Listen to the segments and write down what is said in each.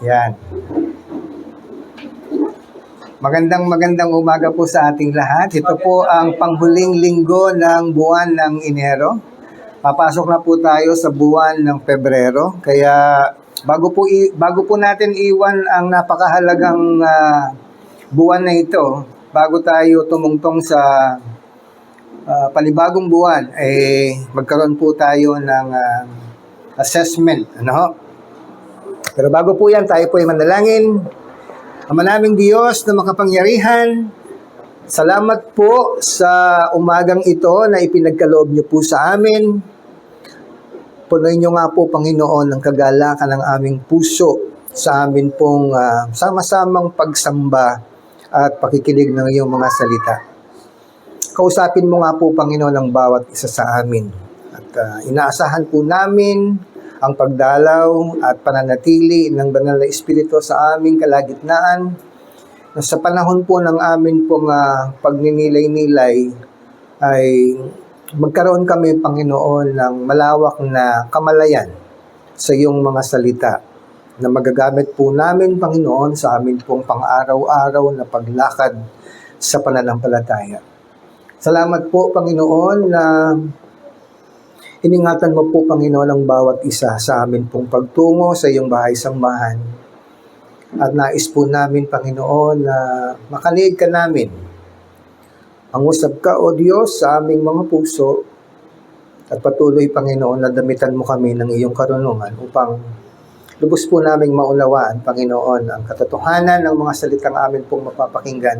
Yan. Magandang umaga po sa ating lahat. Ito po ang panghuling linggo ng buwan ng Enero. Papasok na po tayo sa buwan ng Pebrero. Kaya bago po natin iwan ang napakahalagang buwan na ito, bago tayo tumungtong sa panibagong buwan, magkaroon po tayo ng assessment. Pero bago po yan, tayo po ay manalangin. Ama naming Diyos na makapangyarihan, salamat po sa umagang ito na ipinagkaloob niyo po sa amin. Punuin niyo nga po, Panginoon, ang kagalakan ng aming puso sa amin pong sama-samang pagsamba at pakikinig ng iyong mga salita. Kausapin mo nga po, Panginoon, ang bawat isa sa amin. At inaasahan po namin ang pagdalaw at pananatili ng Banal na Espiritu sa aming kalagitnaan, na sa panahon po ng amin pong pagninilay-nilay ay magkaroon kami, Panginoon, ng malawak na kamalayan sa iyong mga salita na magagamit po namin, Panginoon, sa amin pong pang-araw-araw na paglakad sa pananampalataya. Salamat po, Panginoon, na iningatan mo po, Panginoon, ang bawat isa sa amin pong pagtungo sa iyong bahay-sambahan. At nais po namin, Panginoon, na makaliig ka namin. Angusap ka, O Diyos, sa aming mga puso at patuloy, Panginoon, na damitan mo kami ng iyong karunungan upang lubos po naming maunawaan, Panginoon, ang katotohanan ng mga salitang amin pong mapapakinggan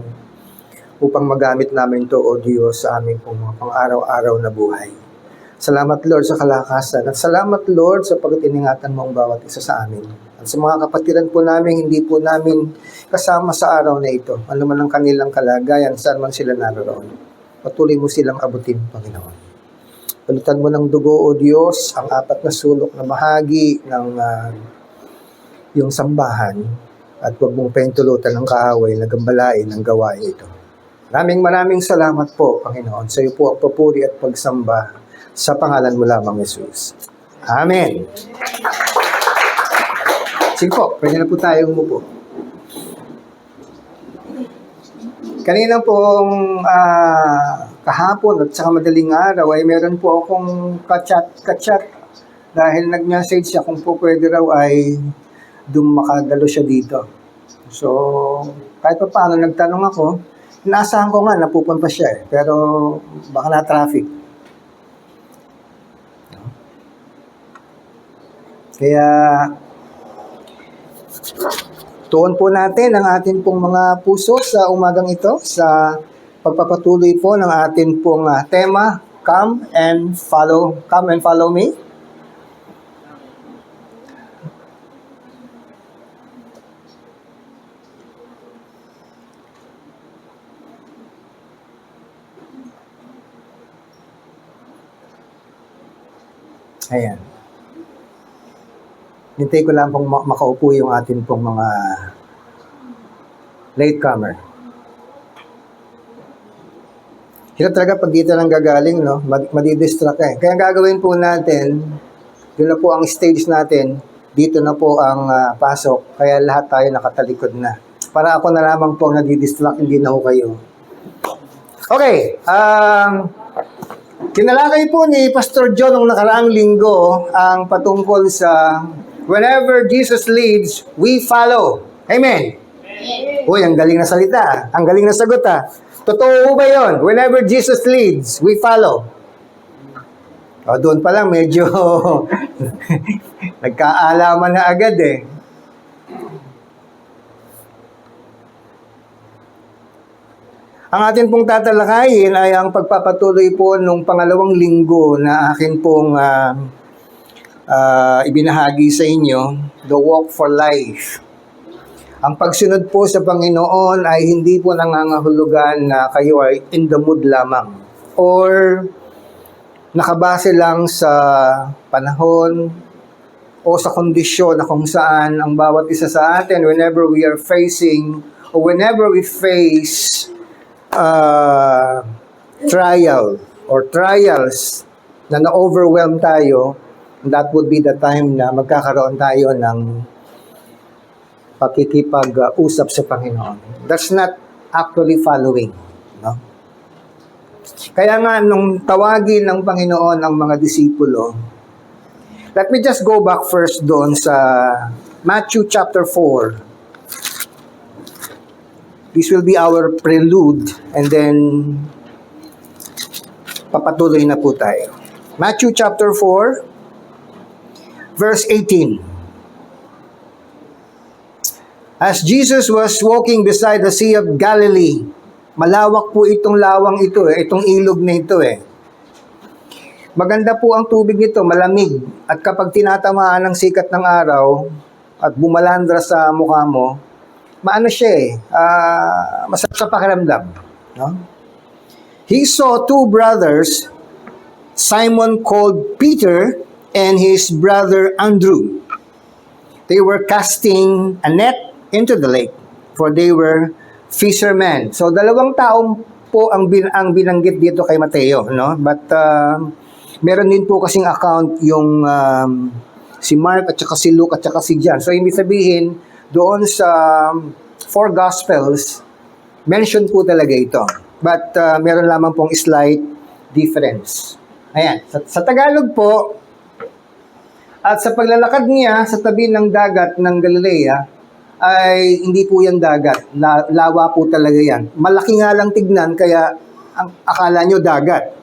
upang magamit namin to, O Diyos, sa aming pong mga pang-araw-araw na buhay. Salamat, Lord, sa kalakasan. At salamat, Lord, sa pag-iningatan mo ang bawat isa sa amin. At sa mga kapatiran po namin, hindi po namin kasama sa araw na ito. Ano man ang kanilang kalagayan, saan man sila naroon. Patuloy mo silang abutin, Panginoon. Palitan mo ng dugo, O Diyos, ang apat na sulok na bahagi ng iyong sambahan. At huwag mong pentulutan ng kaaway na gambalain ng gawain ito. Maraming salamat po, Panginoon. Sa iyo po ang papuri at pagsamba. Sa pangalan mo lamang, Jesus. Amen. Sige po, pwede na po tayong umupo. Kanina pong kahapon at saka madaling araw ay meron po akong kachat dahil nag-message siya kung po pwede raw ay makadalo siya dito. So, kahit pa paano nagtanong ako, inaasahan ko nga napupunta siya pero baka na-traffic. Kaya, tuon po natin ang atin pong mga puso sa umagang ito sa pagpapatuloy po ng atin pong tema, Come and Follow Me. Ayan. Hintay ko lang pong makaupo yung atin pong mga latecomer. Hirap talaga pag dito lang gagaling, no? Madidistract eh. Kaya ang gagawin po natin, yun na po ang stage natin, dito na po ang pasok, kaya lahat tayo nakatalikod na. Para ako na lamang po nadidistract, hindi na ho kayo. Okay, kinalakay po ni Pastor John nung nakaraang linggo ang patungkol sa whenever Jesus leads, we follow. Amen? Uy, ang galing na salita. Ang galing na sagot Totoo ba yun? Whenever Jesus leads, we follow. O, doon pa lang medyo nagkaalaman na agad Ang atin pong tatalakayin ay ang pagpapatuloy po nung pangalawang linggo na akin pong ibinahagi sa inyo, the walk for life. Ang pagsunod po sa Panginoon ay hindi po nangangahulugan na kayo ay in the mood lamang or nakabase lang sa panahon o sa kondisyon na kung saan ang bawat isa sa atin whenever we are facing or whenever we face trial or trials na na-overwhelm tayo, that would be the time na magkakaroon tayo ng pakikipag-usap sa Panginoon. That's not actually following. No? Kaya nga, nung tawagin ng Panginoon ang mga disipulo, let me just go back first doon sa Matthew chapter 4. This will be our prelude and then papatuloy na po tayo. Matthew chapter 4, verse 18. As Jesus was walking beside the Sea of Galilee, malawak po itong lawang ito, itong ilog na ito Maganda po ang tubig nito, malamig. At kapag tinatamaan ng sikat ng araw at bumalandra sa mukha mo, maano siya masarap sa pakiramdam. No? He saw two brothers, Simon called Peter and his brother Andrew. They were casting a net into the lake, for they were fishermen. So dalawang taong po ang binanggit dito kay Mateo, no? But meron din po kasing account yung si Mark at saka si Luke at saka si John. So ibig sabihin, doon sa four Gospels, mention po talaga ito. But meron lamang pong slight difference. Ayan, sa Tagalog po, at sa paglalakad niya sa tabi ng dagat ng Galilea, ay hindi po yan dagat. Lawa po talaga yan. Malaki nga lang tignan, kaya ang akala nyo dagat.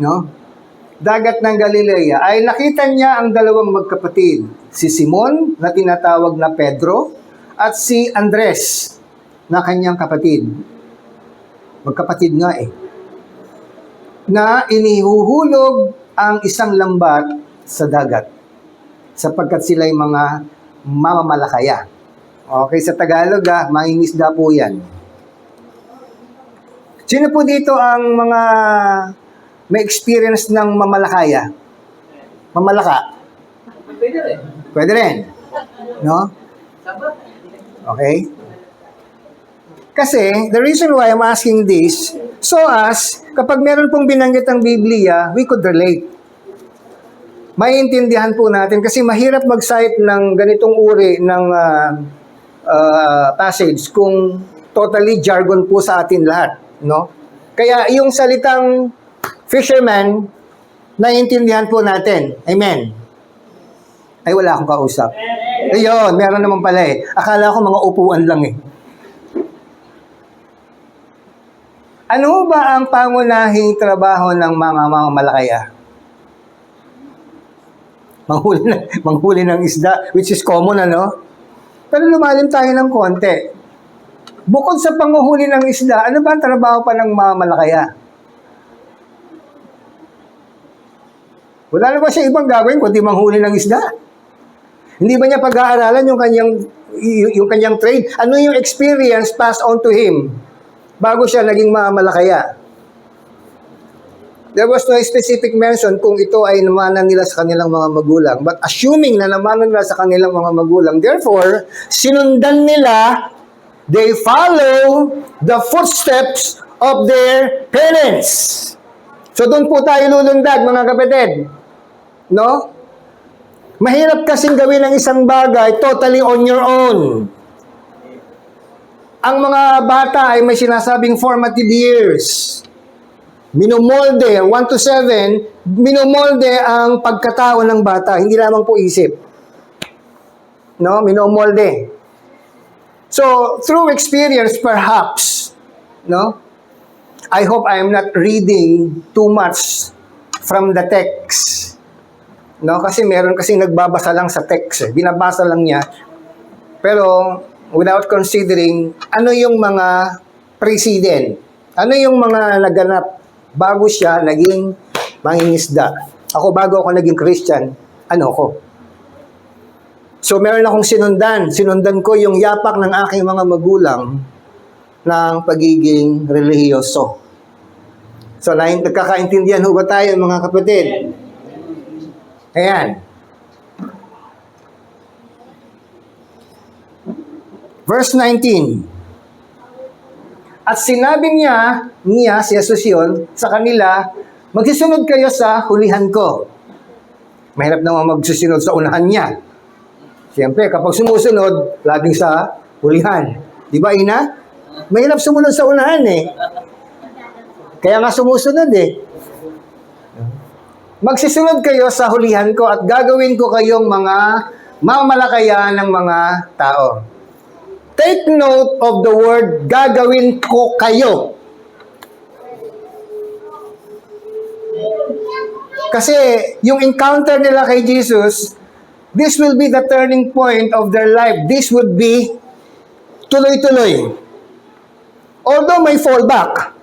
No? Dagat ng Galilea, ay nakita niya ang dalawang magkapatid. Si Simon, na tinatawag na Pedro, at si Andres, na kanyang kapatid. Magkapatid nga na inihuhulog ang isang lambat sa dagat, sapagkat sila'y mga mamamalakaya. Okay, sa Tagalog, mangingisda po yan. Sino po dito ang mga may experience ng mamalakaya? Mamalaka? Pwede rin. Pwede rin. No? Okay? Kasi, the reason why I'm asking this, so as, kapag meron pong binanggit ang Biblia, we could relate. Maiintindihan po natin kasi mahirap mag-cite ng ganitong uri ng passage kung totally jargon po sa atin lahat, no? Kaya yung salitang fisherman, naiintindihan po natin. Amen. Ay, wala akong kausap. Ayun, meron naman pala Akala ko mga upuan lang Ano ba ang pangunahing trabaho ng mga mamamalakaya? Manghuli ng isda, which is common, ano? Pero lumalim tayo ng konti. Bukod sa panghuhuli ng isda, ano ba ang trabaho pa ng mamamalakaya? Wala na ba siya ibang gagawin kundi manghuli ng isda? Hindi ba niya pag-aaralan yung kanyang trade? Ano yung experience passed on to him bago siya naging mamamalakaya? There was no specific mention kung ito ay namanan nila sa kanilang mga magulang. But assuming na namanan nila sa kanilang mga magulang, therefore, sinundan nila, they follow the footsteps of their parents. So doon po tayo lulundag, mga kapatid. No? Mahirap kasing gawin ang isang bagay totally on your own. Ang mga bata ay may sinasabing formative years. Minumolde, 1 to 7, minumolde ang pagkatao ng bata, hindi lamang po isip. No? Minumolde. So, through experience perhaps, no? I hope I am not reading too much from the text. No? Kasi meron kasing nagbabasa lang sa text. Binabasa lang niya. Pero, without considering, ano yung mga precedent? Ano yung mga naganap bago siya naging mangingisda? Ako, bago ako naging Christian, ano ko? So, meron akong sinundan. Sinundan ko yung yapak ng aking mga magulang ng pagiging relihiyoso. So, nagkakaintindihan ho ba tayo, mga kapatid? Ayan. Verse 19. At sinabi niya si Jesus yun, sa kanila, magsisunod kayo sa hulihan ko. Mahirap naman magsusunod sa unahan niya. Siyempre, kapag sumusunod, laging sa hulihan. Di ba, Ina? Mahirap sumunod sa unahan eh. Kaya nga sumusunod eh. Magsisunod kayo sa hulihan ko at gagawin ko kayong mga mamalakayan ng mga tao. Take note of the word, gagawin ko kayo. Kasi yung encounter nila kay Jesus, this will be the turning point of their life. This would be tuloy-tuloy. Although may fallback,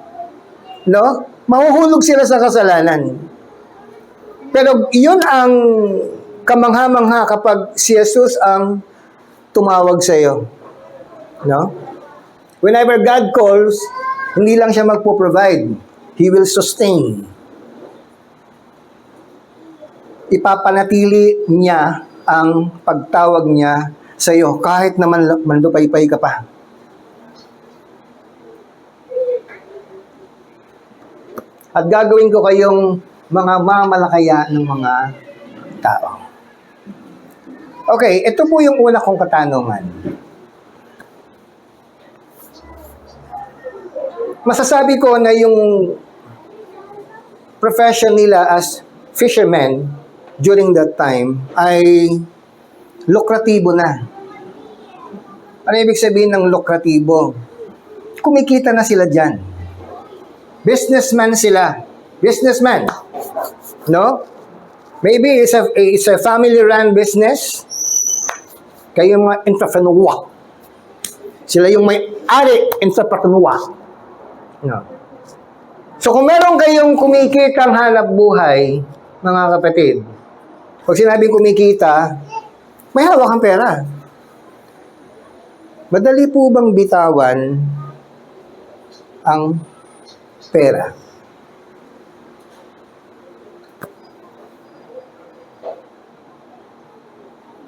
no? Mahuhulog sila sa kasalanan. Pero yun ang kamangha-mangha kapag si Jesus ang tumawag sa iyo. No? Whenever God calls, hindi lang siya magpo-provide. He will sustain. Ipapanatili niya ang pagtawag niya sa iyo kahit naman mandupaypay ka pa. At gagawin ko kayong mga mamalakaya ng mga tao. Okay, ito po yung una kong katanungan. Masasabi ko na yung profession nila as fishermen during that time ay lukratibo na. Ano ibig sabihin ng lukratibo? Kumikita na sila dyan. Businessman sila. Businessman. No? Maybe it's a family-run business. Kayo mga entrepreneur. Sila yung may-ari entrepreneur. No. So kung meron kayong kumikitang hanap buhay, mga kapatid, pag sinabing kumikita, may hawak kang pera. Madali po bang bitawan ang pera?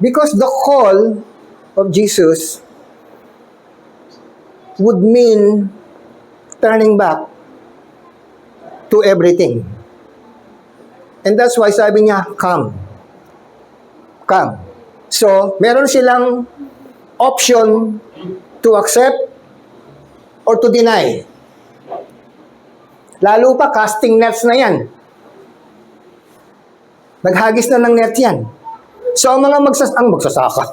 Because the call of Jesus would mean turning back to everything. And that's why sabi niya, come. Come. So, meron silang option to accept or to deny. Lalo pa, casting nets na yan. Naghagis na ng net yan. So, ang mga magsasaka,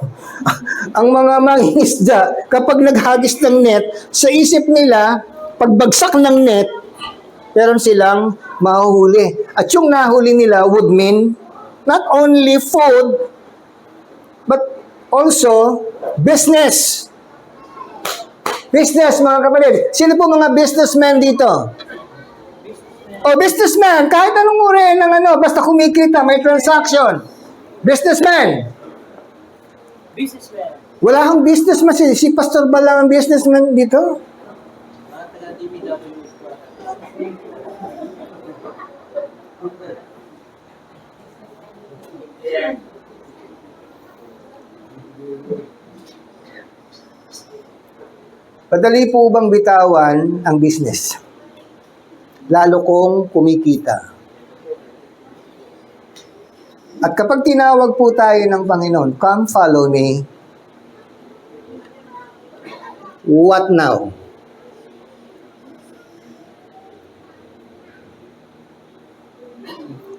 ang mga mangingisda, kapag naghagis ng net, sa isip nila, pagbagsak ng net, meron silang mahuhuli. At yung nahuli nila would mean not only food, but also business. Business, mga kapatid. Sino po mga businessmen dito? O, businessman, kahit anong uri ng basta kumikita, may transaction. Businessman. Businessman. Wala kang businessman. Si Pastor ba lang ang businessman dito? Mga taga-DPW. Padali po bang bitawan ang business? Lalo kung kumikita. At kapag tinawag po tayo ng Panginoon, come follow me, what now?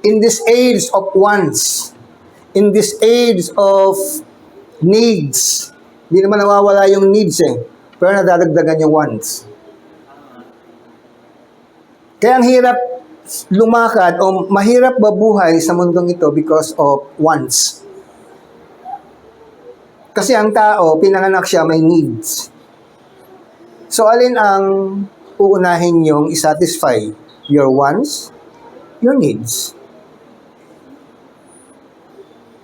In this age of wants, in this age of needs, hindi naman nawawala yung needs pero nadadagdagan yung wants. Kaya ang hirap lumakad o mahirap mabuhay sa mundong ito because of wants. Kasi ang tao, pinanganak siya, may needs. So, alin ang uunahin niyong isatisfy? Your wants, your needs.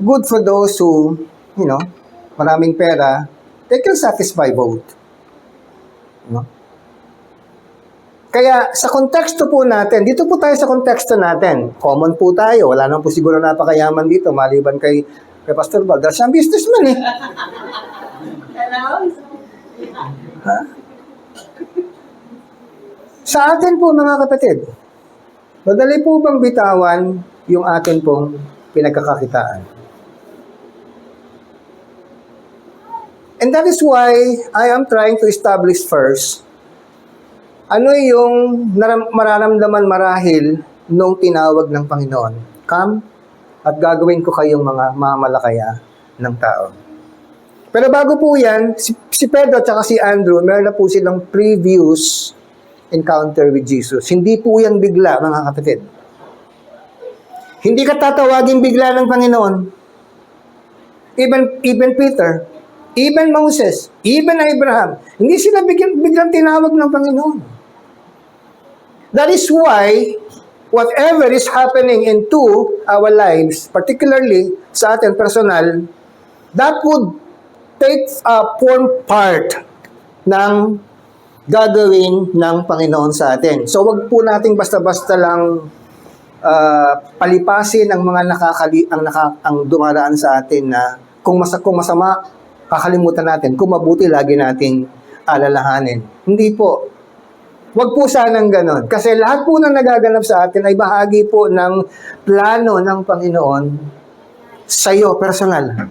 Good for those who, maraming pera, they can satisfy both. Kaya sa konteksto po natin, dito po tayo sa konteksto natin. Common po tayo. Wala naman po siguro napakayaman dito, maliban kay Pastor Val. Dahil siyang businessman Ha? Sa atin po mga kapatid, madali po bang bitawan yung atin pong pinagkakakitaan? And that is why I am trying to establish first, ano yung mararamdaman marahil nung tinawag ng Panginoon? Come, at gagawin ko kayong mga mamalakaya ng tao. Pero bago po yan, si Pedro at si Andrew, meron na po silang previous encounter with Jesus. Hindi po yan bigla, mga kapatid. Hindi ka tatawagin bigla ng Panginoon. Even Peter, even Moses, even Abraham, hindi sila biglang tinawag ng Panginoon. That is why, whatever is happening into our lives, particularly sa atin personal, that would take form part ng gagawin ng Panginoon sa atin. So, wag po nating basta-basta lang palipasin ang mga ang dumaraan sa atin na kung masama, kakalimutan natin. Kung mabuti, lagi nating alalahanin. Hindi po. Wag po sanang ganon. Kasi lahat po na nagaganap sa atin ay bahagi po ng plano ng Panginoon sa iyo, personal.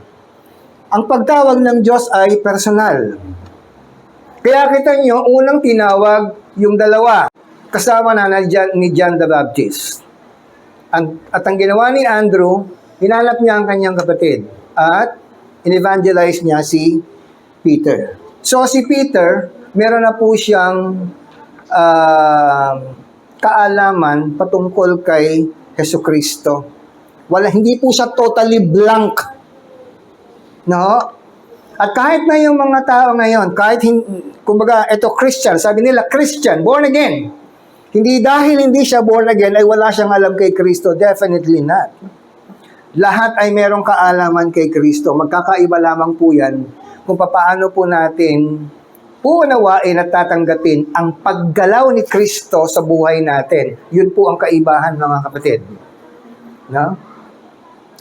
Ang pagtawag ng Diyos ay personal. Kaya kita nyo, unang tinawag yung dalawa. Kasama na ni John the Baptist. At ang ginawa ni Andrew, hinanap niya ang kanyang kapatid. At in-evangelize niya si Peter. So si Peter, meron na po siyang kaalaman patungkol kay Jesucristo. Hindi po siya totally blank. No? At kahit na yung mga tao ngayon, kumbaga, ito Christian, sabi nila Christian, born again. Hindi dahil hindi siya born again ay wala siyang alam kay Kristo. Definitely not. Lahat ay merong kaalaman kay Kristo. Magkakaiba lamang po yan kung paano po natin uunawain at tatanggapin ang paggalaw ni Kristo sa buhay natin. Yun po ang kaibahan, mga kapatid. No?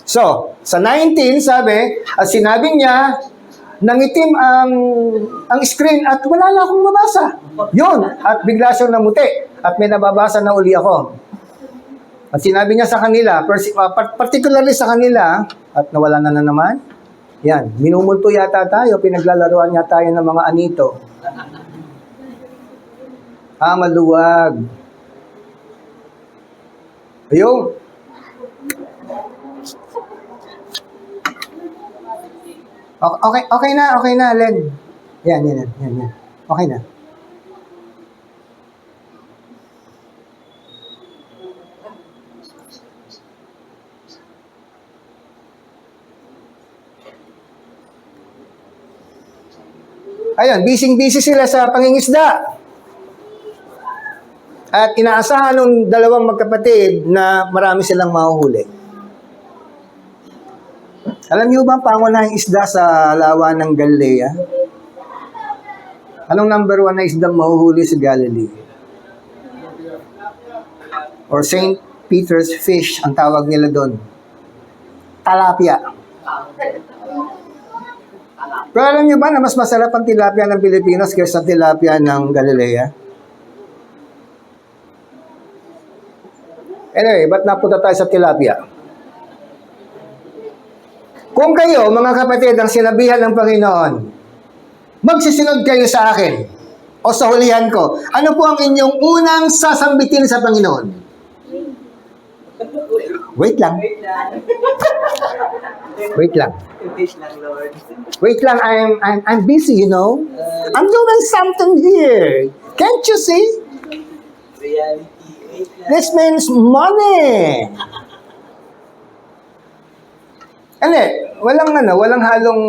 So, sa 19, sabi, at sinabi niya, nangitim ang screen at wala na akong mabasa. Yun, at bigla siyang namuti at may nababasa na uli ako. At sinabi niya sa kanila, particularly sa kanila, at nawala na naman, yan, minumulto yata tayo, pinaglalaruan niya tayo ng mga anito. Maluwag. Ayun. Okay na, Len. Yan. Okay na. Ayun, busy sila sa pangingisda. At inaasahan ng dalawang magkapatid na marami silang mahuhuli. Alam niyo ba ang pangunahing isda sa lawa ng Galilea? Anong number 1 na isdang mahuhuli sa Galilee? Or St. Peter's fish, ang tawag nila doon. Tilapia. Pero alam niyo ba na mas masarap ang tilapia ng Pilipinas kaysa tilapia ng Galilea? Anyway, ba't napunta tayo sa tilapia? Kung kayo, mga kapatid, ang sinabihan ng Panginoon, magsisunod kayo sa akin o sa hulihan ko, ano po ang inyong unang sasambitin sa Panginoon? Wait lang. Wait lang, I'm busy, you know. I'm doing something here. Can't you see? This means money. Walang halong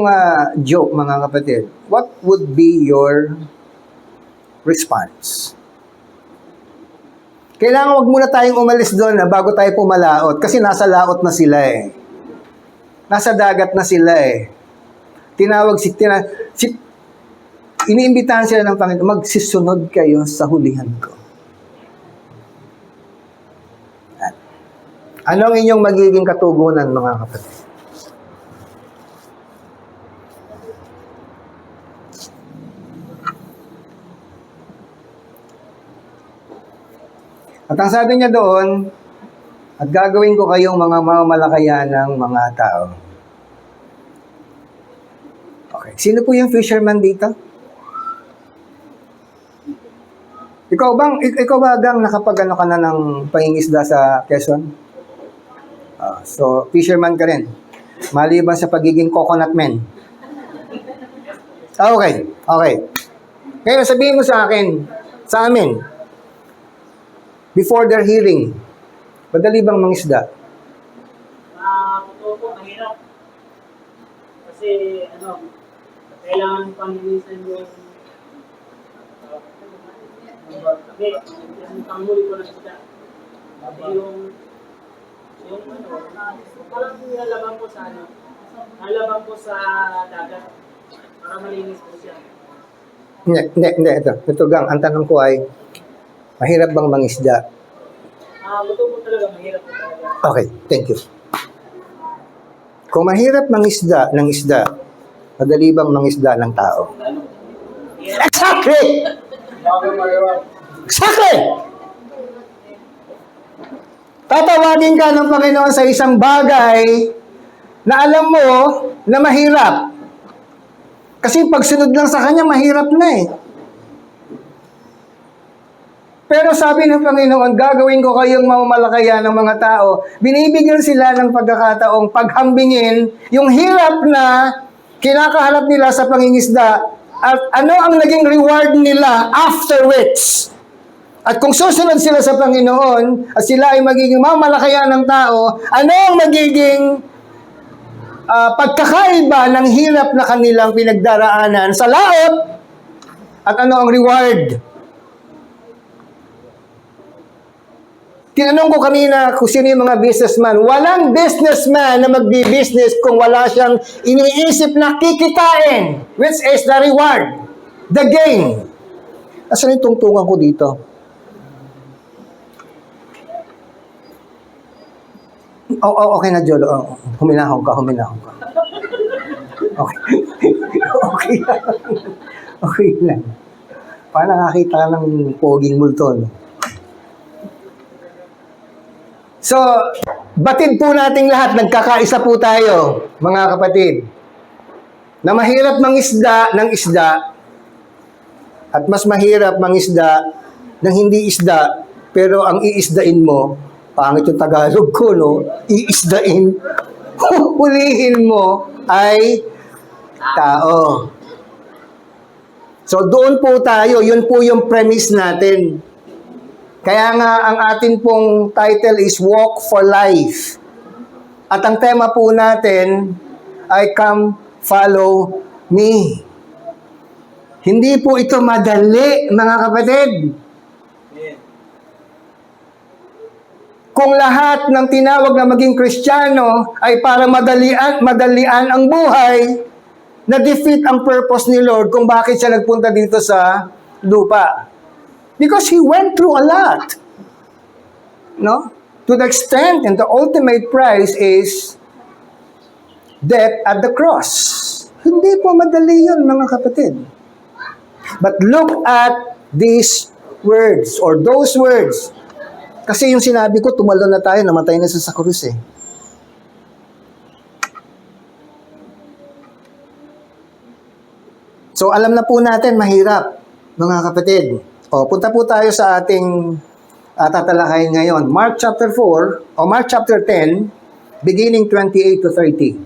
joke, mga kapatid. What would be your response? Kailangan wag muna tayong umalis doon bago tayo pumalaot kasi nasa laot na sila eh. Nasa dagat na sila eh. Iniimbitahan sila ng Panginoon, magsisunod kayo sa hulihan ko. Ano ang inyong magiging katugunan, mga kapatid? At ang sabi niya doon, at gagawin ko kayong mga mamamalakayan ng mga tao. Okay. Sino po yung fisherman dito? Ikaw ba gang nakapag-ano ka na ng pangingisda sa Quezon? So, fisherman ka rin. Maliban sa pagiging coconut man. Okay. Ngayon, sabihin mo sa akin, sa amin, before their hearing, madali bang mangisda? Totoo po, mahirap. Kasi, kailangan pangilisan yung yung panghuli ko ng isda. Kasi parang nalabang ko sa nalabang ko sa dagat para malinis po siya. Hindi. Ito gang, ang tanong ko ay, mahirap bang mangisda? Totoo po talaga, mahirap po talaga. Okay, thank you. Kung mahirap mangisda ng isda, madali bang mangisda ng tao? Exactly! Exactly! Tatawagin ka ng Panginoon sa isang bagay na alam mo na mahirap. Kasi pagsunod lang sa Kanya, mahirap na eh. Pero sabi ng Panginoon, gagawin ko kayong mamamalakayan ng mga tao. Binibigyan sila ng pagkakataong paghambingin yung hirap na kinakaharap nila sa pangingisda at ano ang naging reward nila afterwards. At kung susunod sila sa Panginoon at sila ay magiging mamalakayan ng tao, ano ang magiging pagkakaiba ng hirap na kanilang pinagdaraanan sa laot at ano ang reward? Tinanong ko kanina kung sino yung mga businessman. Walang businessman na magbi-business kung wala siyang iniisip na kikitain, which is the reward, the gain. Asan yung tungtungan ko dito? Okay na, Jolo. Huminahon ka. Okay lang. Okay lang. Parang nakakita ka ng poging multo, no? So, batid po nating lahat, nagkakaisa po tayo, mga kapatid, na mahirap mangisda ng isda at mas mahirap mangisda ng hindi isda, pero ang iisdain mo, pangit yung Tagalog ko, no? Iisdain, hulihin mo ay tao. So, doon po tayo, yun po yung premise natin. Kaya nga, ang atin pong title is Walk for Life. At ang tema po natin ay Come, Follow Me. Hindi po ito madali, mga kapatid. Kung lahat ng tinawag na maging Kristiyano ay para madalian ang buhay, na-defeat ang purpose ni Lord kung bakit siya nagpunta dito sa lupa. Because He went through a lot. No? To the extent and the ultimate price is death at the cross. Hindi po madali yun, mga kapatid. But look at these words or those words. Kasi yung sinabi ko, tumalon na tayo, namatay na sa krus eh. So alam na po natin, mahirap, mga kapatid. O, punta po tayo sa ating tatalakayin ngayon. Mark chapter 4, o Mark chapter 10, beginning 28 to 30.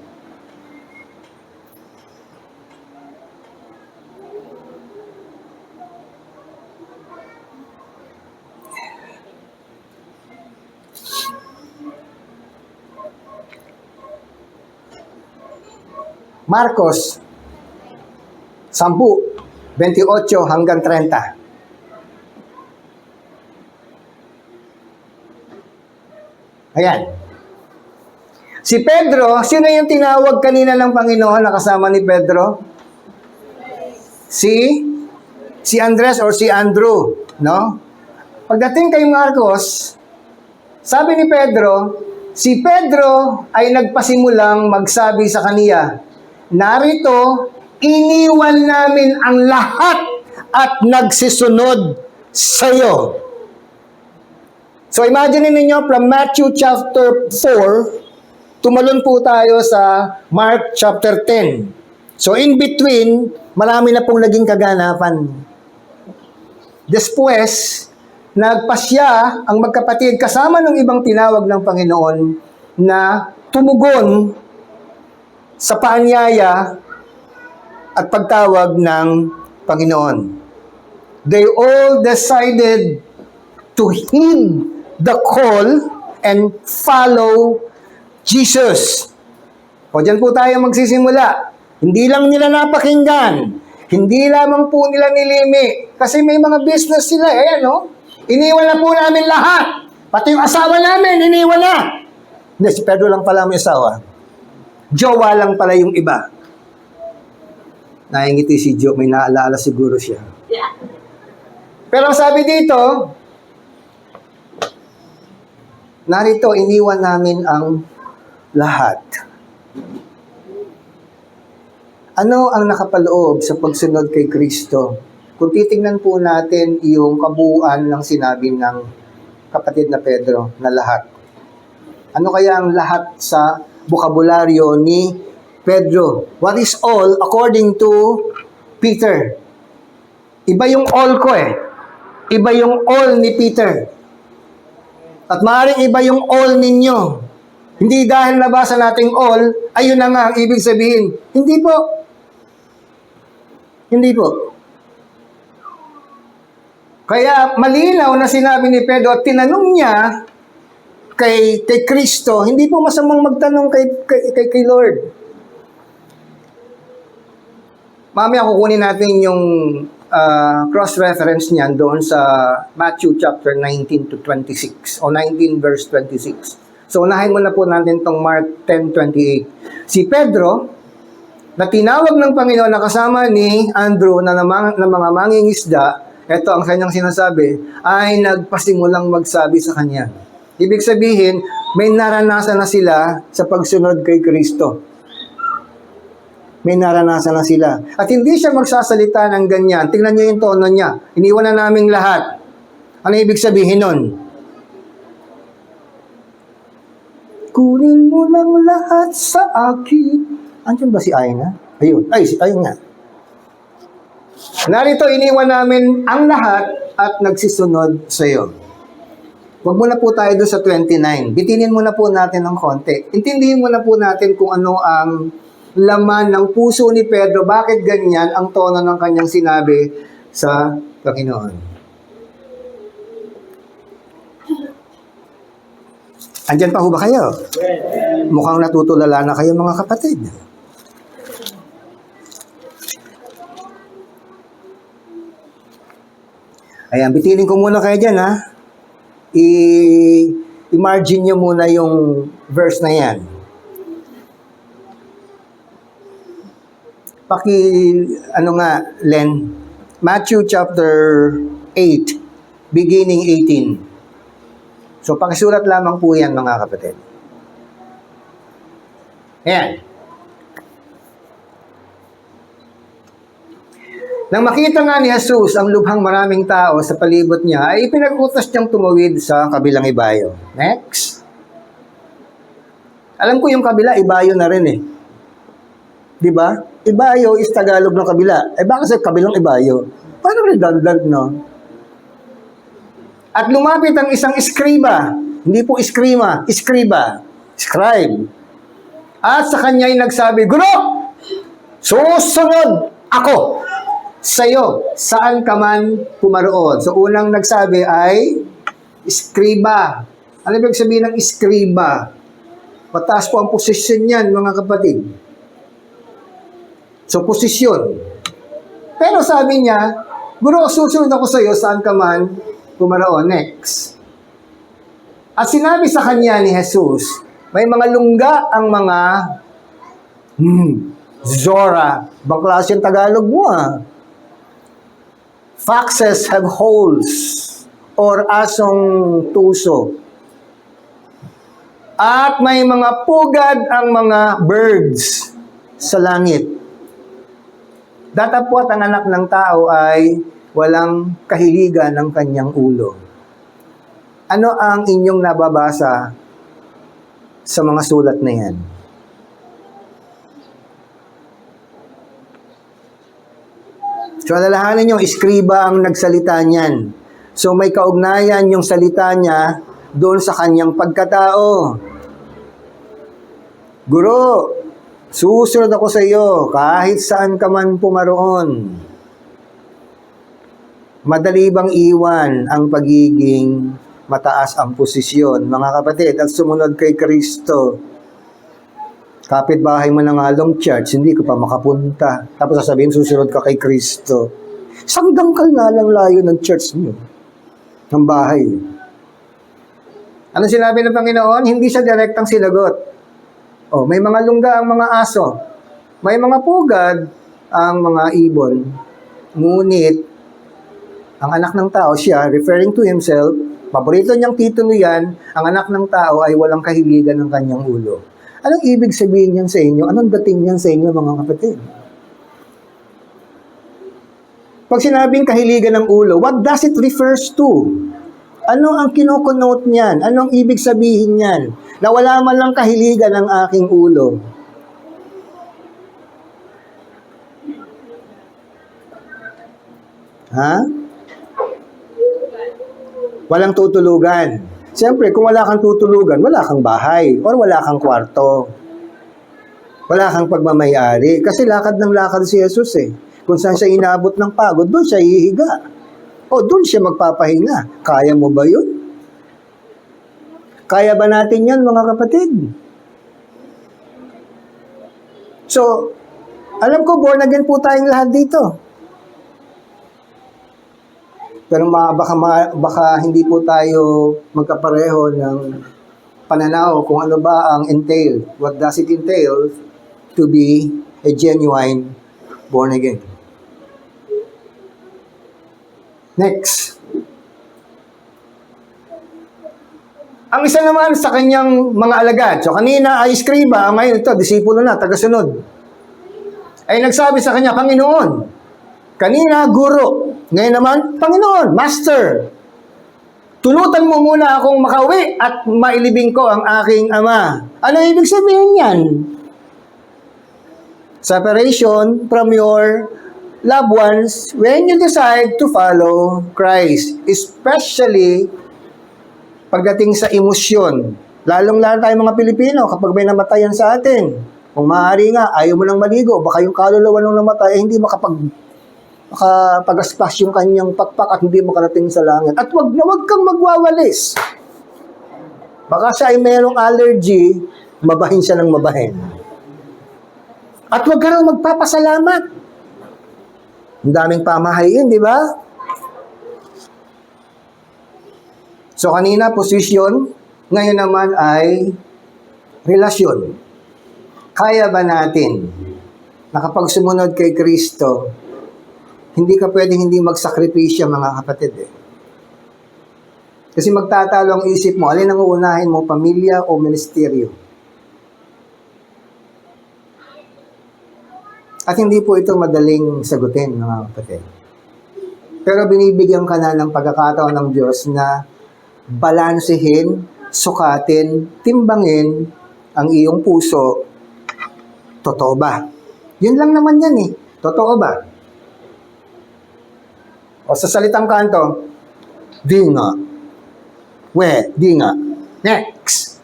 Marcos 10, 28 hanggang 30. Ayan. Si Pedro, sino yung tinawag kanina ng Panginoon na kasama ni Pedro? Si Andres or si Andrew, no? Pagdating kay Marcos, sabi ni Pedro, si Pedro ay nagpasimulang magsabi sa kaniya, narito, iniwan namin ang lahat at nagsisunod sa iyo. So imagine ninyo from Matthew chapter 4, tumalon po tayo sa Mark chapter 10. So in between, marami na pong naging kaganapan. Después, nagpasya ang magkapatid kasama ng ibang tinawag ng Panginoon na tumugon sa paanyaya at pagtawag ng Panginoon. They all decided to heed the call and follow Jesus. O dyan po tayo magsisimula. Hindi lang nila napakinggan. Hindi lamang po nila nilimi. Kasi may mga business sila, no? Iniwan na po namin lahat. Pati yung asawa namin, iniwan na. Hindi, si Pedro lang pala may asawa. Jowa lang pala yung iba. Naingiti si Jo, may naalaala siguro siya. Pero sabi dito, narito, iniwan namin ang lahat. Ano ang nakapaloob sa pagsunod kay Kristo? Kung titingnan po natin yung kabuuan ng sinabi ng kapatid na Pedro na lahat. Ano kaya ang lahat sa bokabularyo ni Pedro? What is all according to Peter? Iba yung all ko eh. Iba yung all ni Peter. At maaaring iba yung all ninyo. Hindi dahil nabasa nating all, ayun na nga ang ibig sabihin. Hindi po. Hindi po. Kaya malinaw na sinabi ni Pedro at tinanong niya kay Kristo, hindi po masamang magtanong kay Lord. Mamaya kukunin natin yung cross-reference niyan doon sa Matthew chapter 19 to 26 o 19 verse 26. So unahin muna po natin tong Mark 10:28. Si Pedro, na tinawag ng Panginoon na kasama ni Andrew na mga mangingisda, ito ang kanyang sinasabi, ay nagpasimulang magsabi sa kanya. Ibig sabihin, may naranasan na sila sa pagsunod kay Kristo. May naranasan na sila. At hindi siya magsasalita ng ganyan. Tingnan niyo yung tono niya. Iniwan na naming lahat. Ano ibig sabihin nun? Kunin mo ng lahat sa akin. Andiyan ba si Aina? Ayun. Ayun nga. Narito, iniwan namin ang lahat at nagsisunod sa iyo. Huwag muna po tayo doon sa 29. Bitinin muna po natin ng konti. Intindihin muna po natin kung ano ang laman ng puso ni Pedro. Bakit ganyan ang tono ng kanyang sinabi sa Panginoon? Andyan pa ho ba kayo? Mukhang natutulala na kayo mga kapatid. Ayan, bitinin ko muna kayo dyan, ha? I-margin nyo muna yung verse na yan. Len? Matthew chapter 8, beginning 18. So, pakisulat lamang po yan, mga kapatid. Ayan. Nang makita nga ni Jesus ang lubhang maraming tao sa palibot niya, ay ipinag-utos niyang tumawid sa kabilang ibayo. Next. Alam ko yung kabila, ibayo na rin eh. Di ba? Ibayo is Tagalog ng kabila. Eh baka sa kabilang ibayo? Paano redundant, no? At lumapit ang isang iskriba. Hindi po iskriba. Scribe. At sa kanya ay nagsabi, Guro! Susunod ako sa'yo, saan ka man pumaroon. So, unang nagsabi ay iskriba. Ano ibig sabihin ng iskriba? Mataas po ang posisyon niyan, mga kapatid. So, posisyon. Pero sabi niya, Guro, susunod ako sa'yo, saan ka man pumaroon. Next. At sinabi sa kanya ni Jesus, may mga lungga ang mga Zora. Baklas yung Tagalog mo, Foxes have holes or asong tuso. At may mga pugad ang mga birds sa langit. Datapwat ang anak ng tao ay walang kahiligan ng kanyang ulo. Ano ang inyong nababasa sa mga sulat na yan? So, alalahanin nyo, iskriba ang nagsalita niyan. So, may kaugnayan yung salita niya doon sa kanyang pagkatao. Guro, susunod ako sa iyo kahit saan ka man pumaroon. Madali bang iwan ang pagiging mataas ang posisyon, mga kapatid, at sumunod kay Kristo? Kapitbahay mo ng along church, hindi ka pa makapunta. Tapos sasabihin, susunod ka kay Kristo. Isang dangkal na lang layo ng church niyo, ng bahay. Ano sinabi ng Panginoon? Hindi siya direktang sinagot. Oh, may mga lungga ang mga aso. May mga pugad ang mga ibon. Ngunit, ang anak ng tao, siya, referring to himself, paborito niyang titulo yan, ang anak ng tao ay walang kahiligan ng kanyang ulo. Anong ibig sabihin niyan sa inyo? Anong dating niyan sa inyo, mga kapatid? Pag sinabing kahiligan ng ulo, what does it refers to? Ano ang kinokonote niyan? Anong ibig sabihin niyan? Na wala man lang kahiligan ng aking ulo. Ha? Walang tutulugan. Siyempre, kung wala kang tutulugan, wala kang bahay or wala kang kwarto. Wala kang pagmamayari. Kasi lakad ng lakad si Jesus eh. Kung saan siya inaabot ng pagod, doon siya hihiga. O doon siya magpapahinga. Kaya mo ba yun? Kaya ba natin yan, mga kapatid? So, alam ko, born again po tayong lahat dito. Pero baka hindi po tayo magkapareho ng pananaw kung ano ba ang entail. What does it entail to be a genuine born again? Next. Ang isa naman sa kanyang mga alagad. So kanina ay iskriba, ngayon ito, disipulo na, tagasunod. Ay nagsabi sa kanya, Panginoon. Kanina, guro. Ngayon naman, Panginoon, Master. Tulutan mo muna akong makauwi at mailibing ko ang aking ama. Ano ibig sabihin yan? Separation from your loved ones when you decide to follow Christ. Especially pagdating sa emosyon. Lalong-lalo tayo mga Pilipino kapag may namatayan sa atin. Kung maaari nga, ayaw mo nang maligo. Baka yung kaluluwa nung namatay, hindi makapag-aspas yung kanyang pakpak at hindi makarating sa langit. At wag kang magwawalis. Baka siya ay mayroong allergy, mabahin siya ng mabahin. At wag ka rin magpapasalamat. Ang daming pamahain, di ba? So kanina, posisyon. Ngayon naman ay relasyon. Kaya ba natin nakapag sumunod kay Kristo, hindi ka pwedeng hindi magsakripisyo, mga kapatid eh. Kasi magtatalo ang isip mo, alin ang uunahin mo, pamilya o ministeryo? At hindi po ito madaling sagutin, mga kapatid. Pero binibigyan ka na ng pagkakataon ng Diyos na balansehin, sukatin, timbangin ang iyong puso. Totoo ba? Yun lang naman yan eh. Totoo ba? O sa salitang kanto, di nga. Di nga. Next.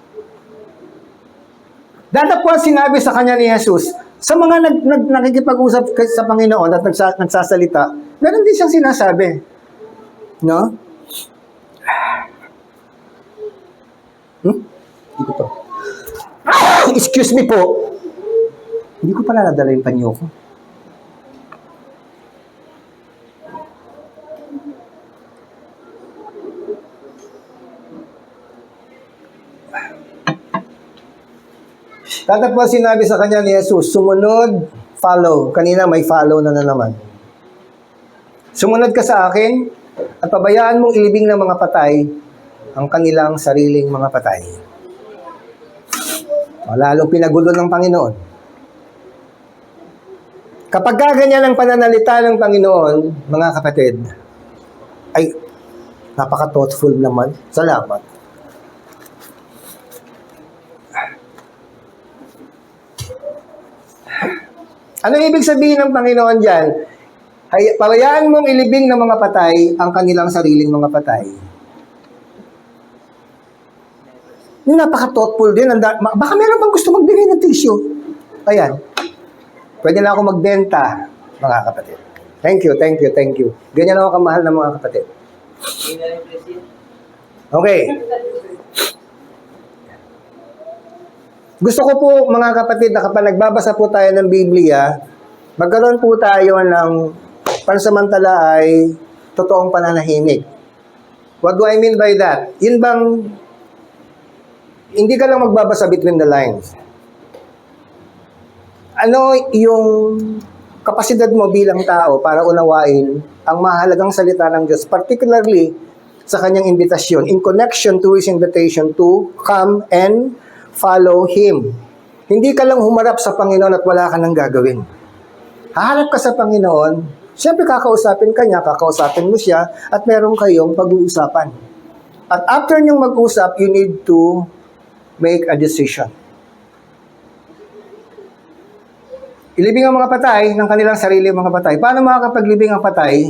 Datapos sinabi sa kanya ni Jesus, sa mga nakikipag-usap sa Panginoon at nagsasalita, meron din siyang sinasabi. No? Hindi ko to. Excuse me po. Hindi ko pala nadala yung panyo ko. Tatapos sinabi sa kanya ni Jesus, sumunod, follow. Kanina may follow na naman. Sumunod ka sa akin at pabayaan mong ilibing ng mga patay ang kanilang sariling mga patay. Lalong pinagulo ng Panginoon. Kapag ganyan ang pananalita ng Panginoon, mga kapatid, ay napaka-thoughtful naman. Salamat. Ano ibig sabihin ng Panginoon dyan? Ay, pabayaan mong ilibing ng mga patay ang kanilang sariling mga patay. Yung napaka-thoughtful din. Baka meron bang gusto magbigay ng tissue? Ayan. Pwede na ako magbenta, mga kapatid. Thank you, thank you, thank you. Ganyan ako kamahal ng mga kapatid. Okay. Gusto ko po, mga kapatid, na kapag nagbabasa po tayo ng Biblia, magkaroon po tayo ng pansamantala ay totoong pananahimik. What do I mean by that? Yun bang, hindi ka lang magbabasa between the lines. Ano yung kapasidad mo bilang tao para unawain ang mahalagang salita ng Diyos, particularly sa kanyang imbitasyon, in connection to His invitation to come and follow Him. Hindi ka lang humarap sa Panginoon at wala ka nang gagawin. Haharap ka sa Panginoon, siyempre kakausapin ka niya, kakausapin mo siya, at meron kayong pag-uusapan. At after niyong mag-usap, you need to make a decision. Ilibing ang mga patay ng kanilang sarili mga patay. Paano makakapaglibing ang patay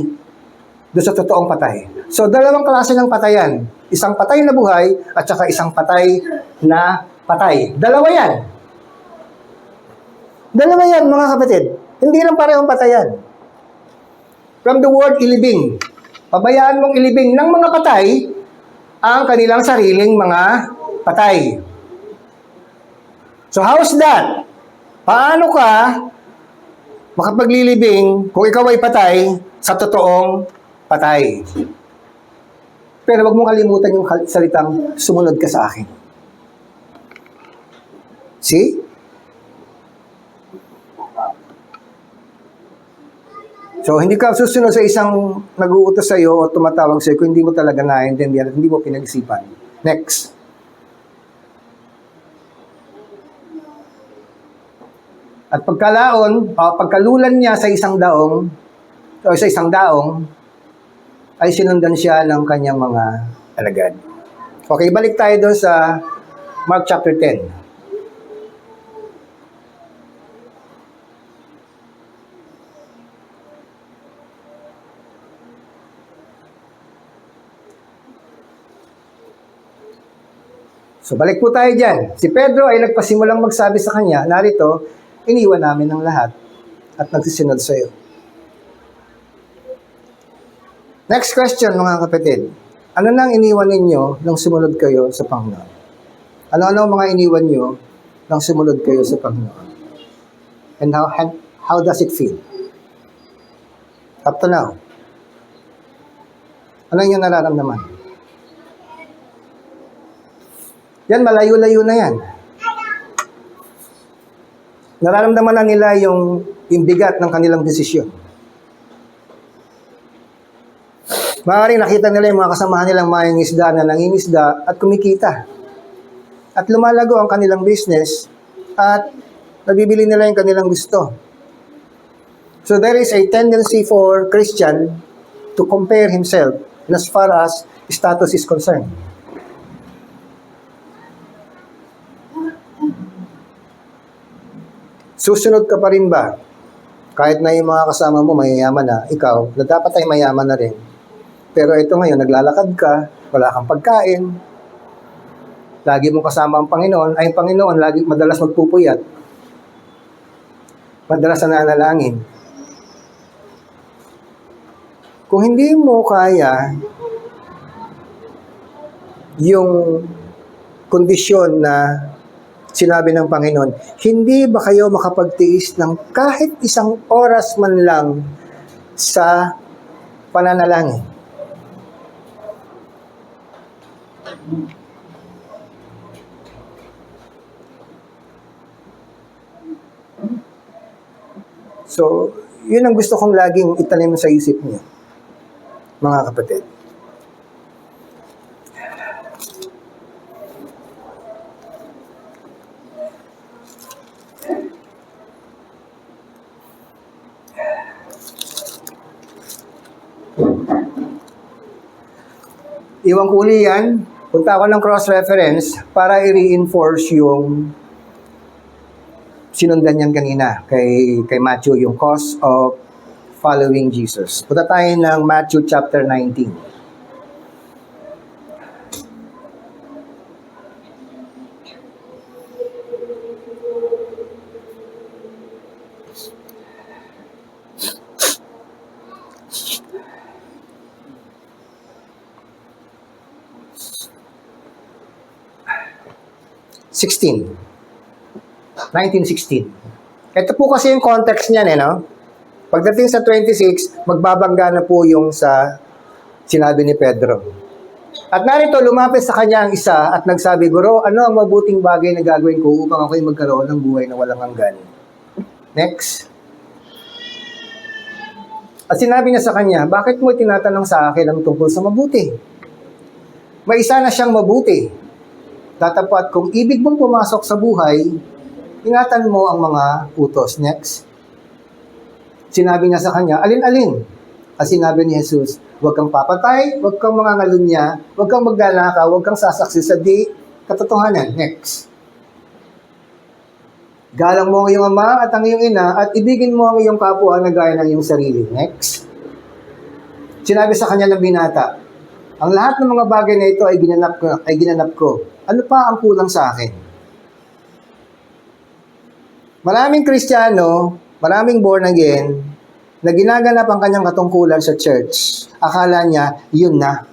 doon sa totoong patay? So, dalawang klase ng patayan. Isang patay na buhay at saka isang patay na patay. Dalawa yan. Dalawa yan, mga kapatid. Hindi lang parehong patayan. From the word ilibing. Pabayaan mong ilibing ng mga patay ang kanilang sariling mga patay. So, how's that? Paano ka makapaglilibing kung ikaw ay patay sa totoong patay? Pero wag mong kalimutan yung salitang sumunod ka sa akin. See? So, hindi ka susunod sa isang nag-uutos sa iyo o tumatawag sa iyo kung hindi mo talaga naiintindihan at hindi mo pinag-isipan. Next. At pagkalulan niya sa isang daong, ay sinundan siya ng kanyang mga alagad. Okay, balik tayo doon sa Mark chapter 10. So, balik po tayo dyan. Si Pedro ay nagpasimulang magsabi sa kanya, narito, iniwan namin ng lahat at nagsisunod sa iyo. Next question, mga kapatid. Ano nang iniwan ninyo nang sumunod kayo sa Panginoon? Ano-ano mga iniwan nyo nang sumunod kayo sa Panginoon? And how does it feel? Up to now. Ano yung nararamdaman? Yan, malayo-layo na yan. Nararamdaman na nila yung bigat ng kanilang desisyon. Maaaring nakita nila yung mga kasamahan nilang mangingisda na nangingisda at kumikita. At lumalago ang kanilang business at nabibili nila yung kanilang gusto. So there is a tendency for Christian to compare himself as far as status is concerned. Susunod ka pa rin ba? Kahit na yung mga kasama mo mayayaman na, ikaw, na dapat ay mayaman na rin. Pero ito ngayon, naglalakad ka, wala kang pagkain, lagi mong kasama ang Panginoon, ay ang Panginoon lagi madalas magpupuyat. Madalas na nanalangin. Kung hindi mo kaya yung kondisyon na sinabi ng Panginoon, hindi ba kayo makapagtiis ng kahit isang oras man lang sa pananalangin? So, yun ang gusto kong laging itanim sa isip niyo, mga kapatid. Iwan ko uli yan. Punta ako ng cross-reference para i-reinforce yung sinundan yan kanina kay Matthew, yung cause of following Jesus. Punta tayo ng Matthew chapter 19. '16. 1916. Ito po kasi yung context niyan, no? Pagdating sa 26, magbabangga na po yung sa sinabi ni Pedro. At narito, lumapit sa kanya ang isa at nagsabi, Guro, ano ang mabuting bagay na gagawin ko upang ako'y magkaroon ng buhay na walang hanggan? Next. At sinabi niya sa kanya, bakit mo tinatanong sa akin ang tungkol sa mabuti? May isa na siyang mabuti. Tatapat kung ibig mong pumasok sa buhay, ingatan mo ang mga utos. Next. Sinabi niya sa kanya, alin-alin? At sinabi ni Jesus, huwag kang papatay, huwag kang mangangalunya, huwag kang magnanakaw, huwag kang sasaksi sa di katotohanan. Next. Galang mo ang iyong ama at ang iyong ina at ibigin mo ang iyong kapwa na gaya ng iyong sarili. Next. Sinabi sa kanya ng binata, ang lahat ng mga bagay na ito ay ginanap ko. Ano pa ang kulang sa akin? Maraming Kristiyano, maraming born again, na ginaganap ang kanyang katungkulan sa church. Akala niya, yun na.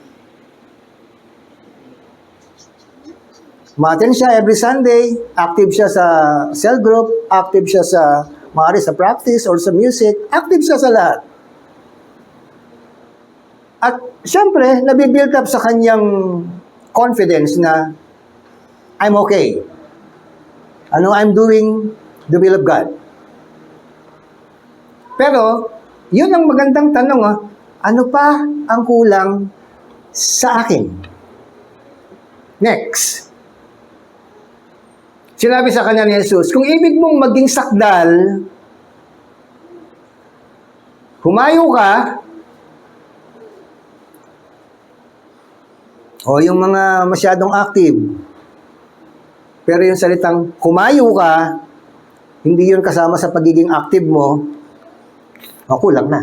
Umattend siya every Sunday, active siya sa cell group, active siya sa maaari sa practice or sa music, active siya sa lahat. At syempre, nabibuild up sa kanyang confidence na I'm okay. I'm doing the will of God. Pero, yun ang magandang tanong, ano pa ang kulang sa akin? Next. Sinabi sa kanya ni Jesus, kung ibig mong maging sakdal, humayo ka, o yung mga masyadong active, pero yung salitang humayo ka, hindi yun kasama sa pagiging active mo, kulang na.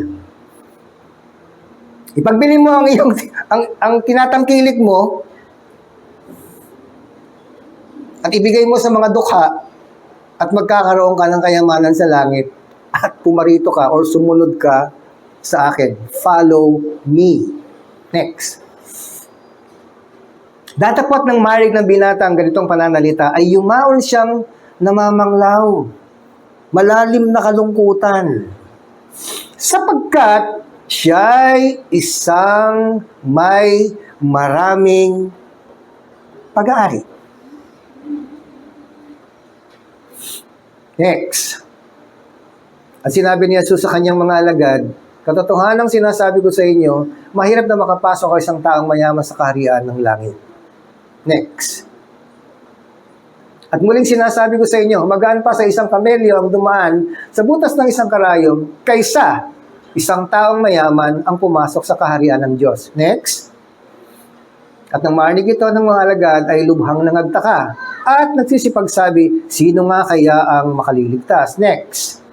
Ipagbili mo ang tinatangkilik mo at ibigay mo sa mga dukha at magkakaroon ka ng kayamanan sa langit at pumarito ka or sumunod ka sa akin. Follow me. Next. Datapwat ng marig ng binata ang ganitong pananalita ay yumaon siyang namamanglaw. Malalim na kalungkutan. Sapagkat siya'y isang may maraming pag-aari. Next. At sinabi ni Jesus sa kanyang mga alagad, katotohanang sinasabi ko sa inyo, mahirap na makapasok ang isang taong mayaman sa kaharian ng langit. Next. At muling sinasabi ko sa inyo, magaan pa sa isang kamelyo ang dumaan sa butas ng isang karayom kaysa isang taong mayaman ang pumasok sa kaharian ng Diyos. Next. At nang marinig ito ng mga alagad ay lubhang nangagtaka at nagsisipagsabi, sino nga kaya ang makaliligtas? Next.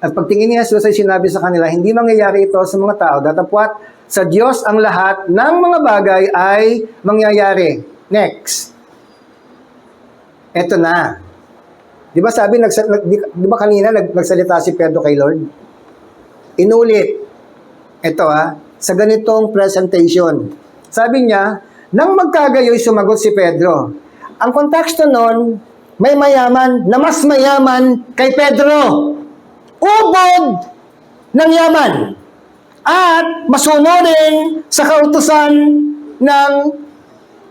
At pagtingin ni Jesus ay sinabi sa kanila, hindi mangyayari ito sa mga tao, datapwat sa Diyos ang lahat ng mga bagay ay mangyayari. Next. Eto na. Di ba sabi, di ba kanina nagsalita si Pedro kay Lord? Inulit. Ito sa ganitong presentation. Sabi niya, nang magkagayoy sumagot si Pedro. Ang konteksto nun, may mayaman na mas mayaman kay Pedro. Ubod ng yaman. At masunurin sa kautusan ng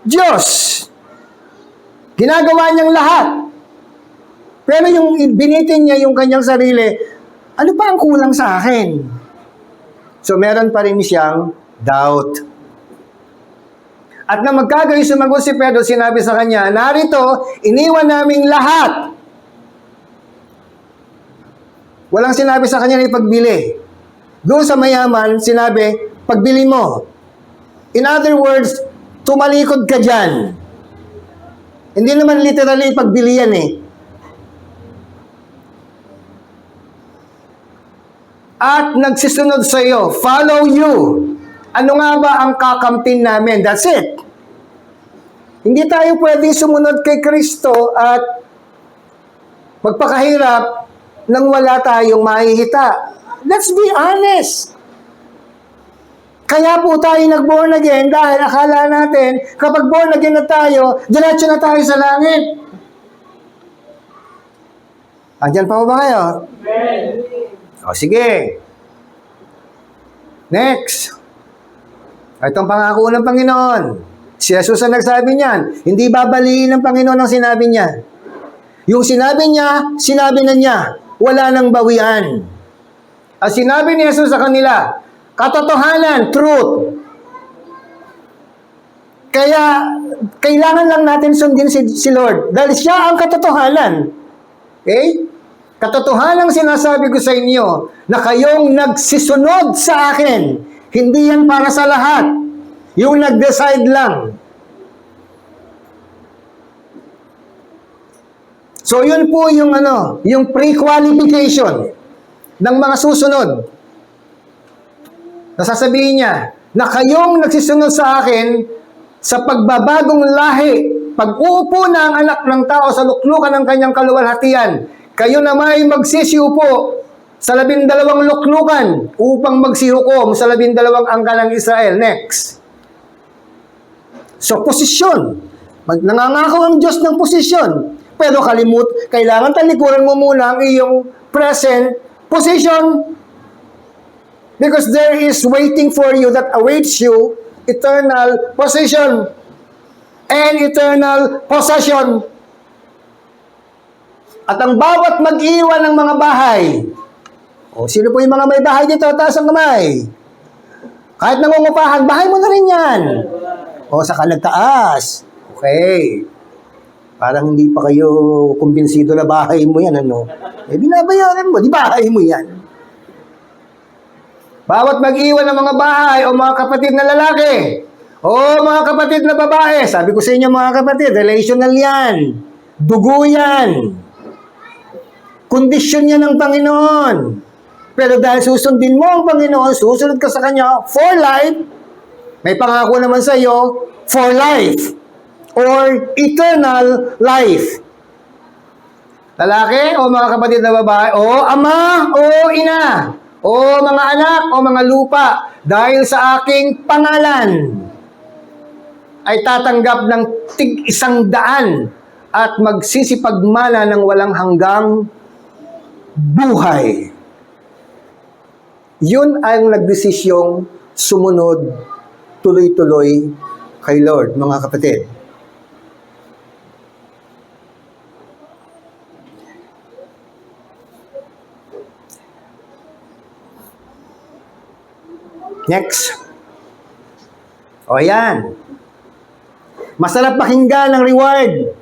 Diyos. Ginagawa niyang lahat. Pero yung binitin niya yung kanyang sarili, ano pa ang kulang sa akin? So meron pa rin siyang doubt. At na magkagayoy sumagot si Pedro, sinabi sa kanya, narito, iniwan naming lahat. Walang sinabi sa kanya na ipagbili. Doon sa mayaman, sinabi, pagbili mo. In other words, tumalikod ka dyan. Hindi naman literally pagbili yan at nagsisunod sa iyo, follow you. Ano nga ba ang kakampin namin? That's it. Hindi tayo pwedeng sumunod kay Kristo at magpakahirap nang wala tayong mahihita. Let's be honest. Kaya po tayo nag-born again dahil akala natin kapag born again na tayo, diretso na tayo sa langit. Andyan pa po ba kayo? O sige. Next. Itong pangako ng Panginoon. Si Jesus ang nagsabi niyan. Hindi babaliin ng Panginoon ang sinabi niya. Yung sinabi niya, sinabi na niya. Wala nang bawian. At sinabi ni Jesus sa kanila, katotohanan, truth. Kaya, kailangan lang natin sundin si Lord. Dahil siya ang katotohanan. Okay? Katotohanan ang sinasabi ko sa inyo na kayong nagsisunod sa akin. Hindi yan para sa lahat. Yung nag-decide lang. So yun po yung yung pre-qualification ng mga susunod. Nasasabihin niya na kayong nagsisunod sa akin sa pagbabagong lahi, pag-uupo na ang anak ng tao sa luklukan ng kanyang kaluwalhatian, kayo na may magsisiupo sa 12 luklukan upang magsihukom sa 12 angka ng Israel. Next. So, posisyon. Nangangako ang Diyos ng posisyon. Pero kailangan talikuran mo muna ang iyong present position. Because there is waiting for you that awaits you eternal position and eternal possession. At ang bawat mag-iwan ng mga bahay, sino po yung mga may bahay dito? Taas ang kamay. Kahit nangungupahan, bahay mo na rin yan. Saka nagtaas. Okay. Parang hindi pa kayo kumbinsido na bahay mo yan, binabayaran mo, di bahay mo yan. Bawat mag-iwan ng mga bahay o mga kapatid na lalaki o mga kapatid na babae, sabi ko sa inyo mga kapatid, relational yan. Dugo yan. Kondisyon yan ng Panginoon. Pero dahil susundin mo ang Panginoon, susunod ka sa Kanya for life, may pangako naman sa iyo for life or eternal life. Lalaki o mga kapatid na babae o ama o ina o mga anak o mga lupa, dahil sa aking pangalan ay tatanggap ng tig-100 at magsisipagmana ng walang hanggang buhay. Yun ang nagdesisyong sumunod tuloy-tuloy kay Lord, mga kapatid. Next. Yan. Masarap pakinggan ang reward.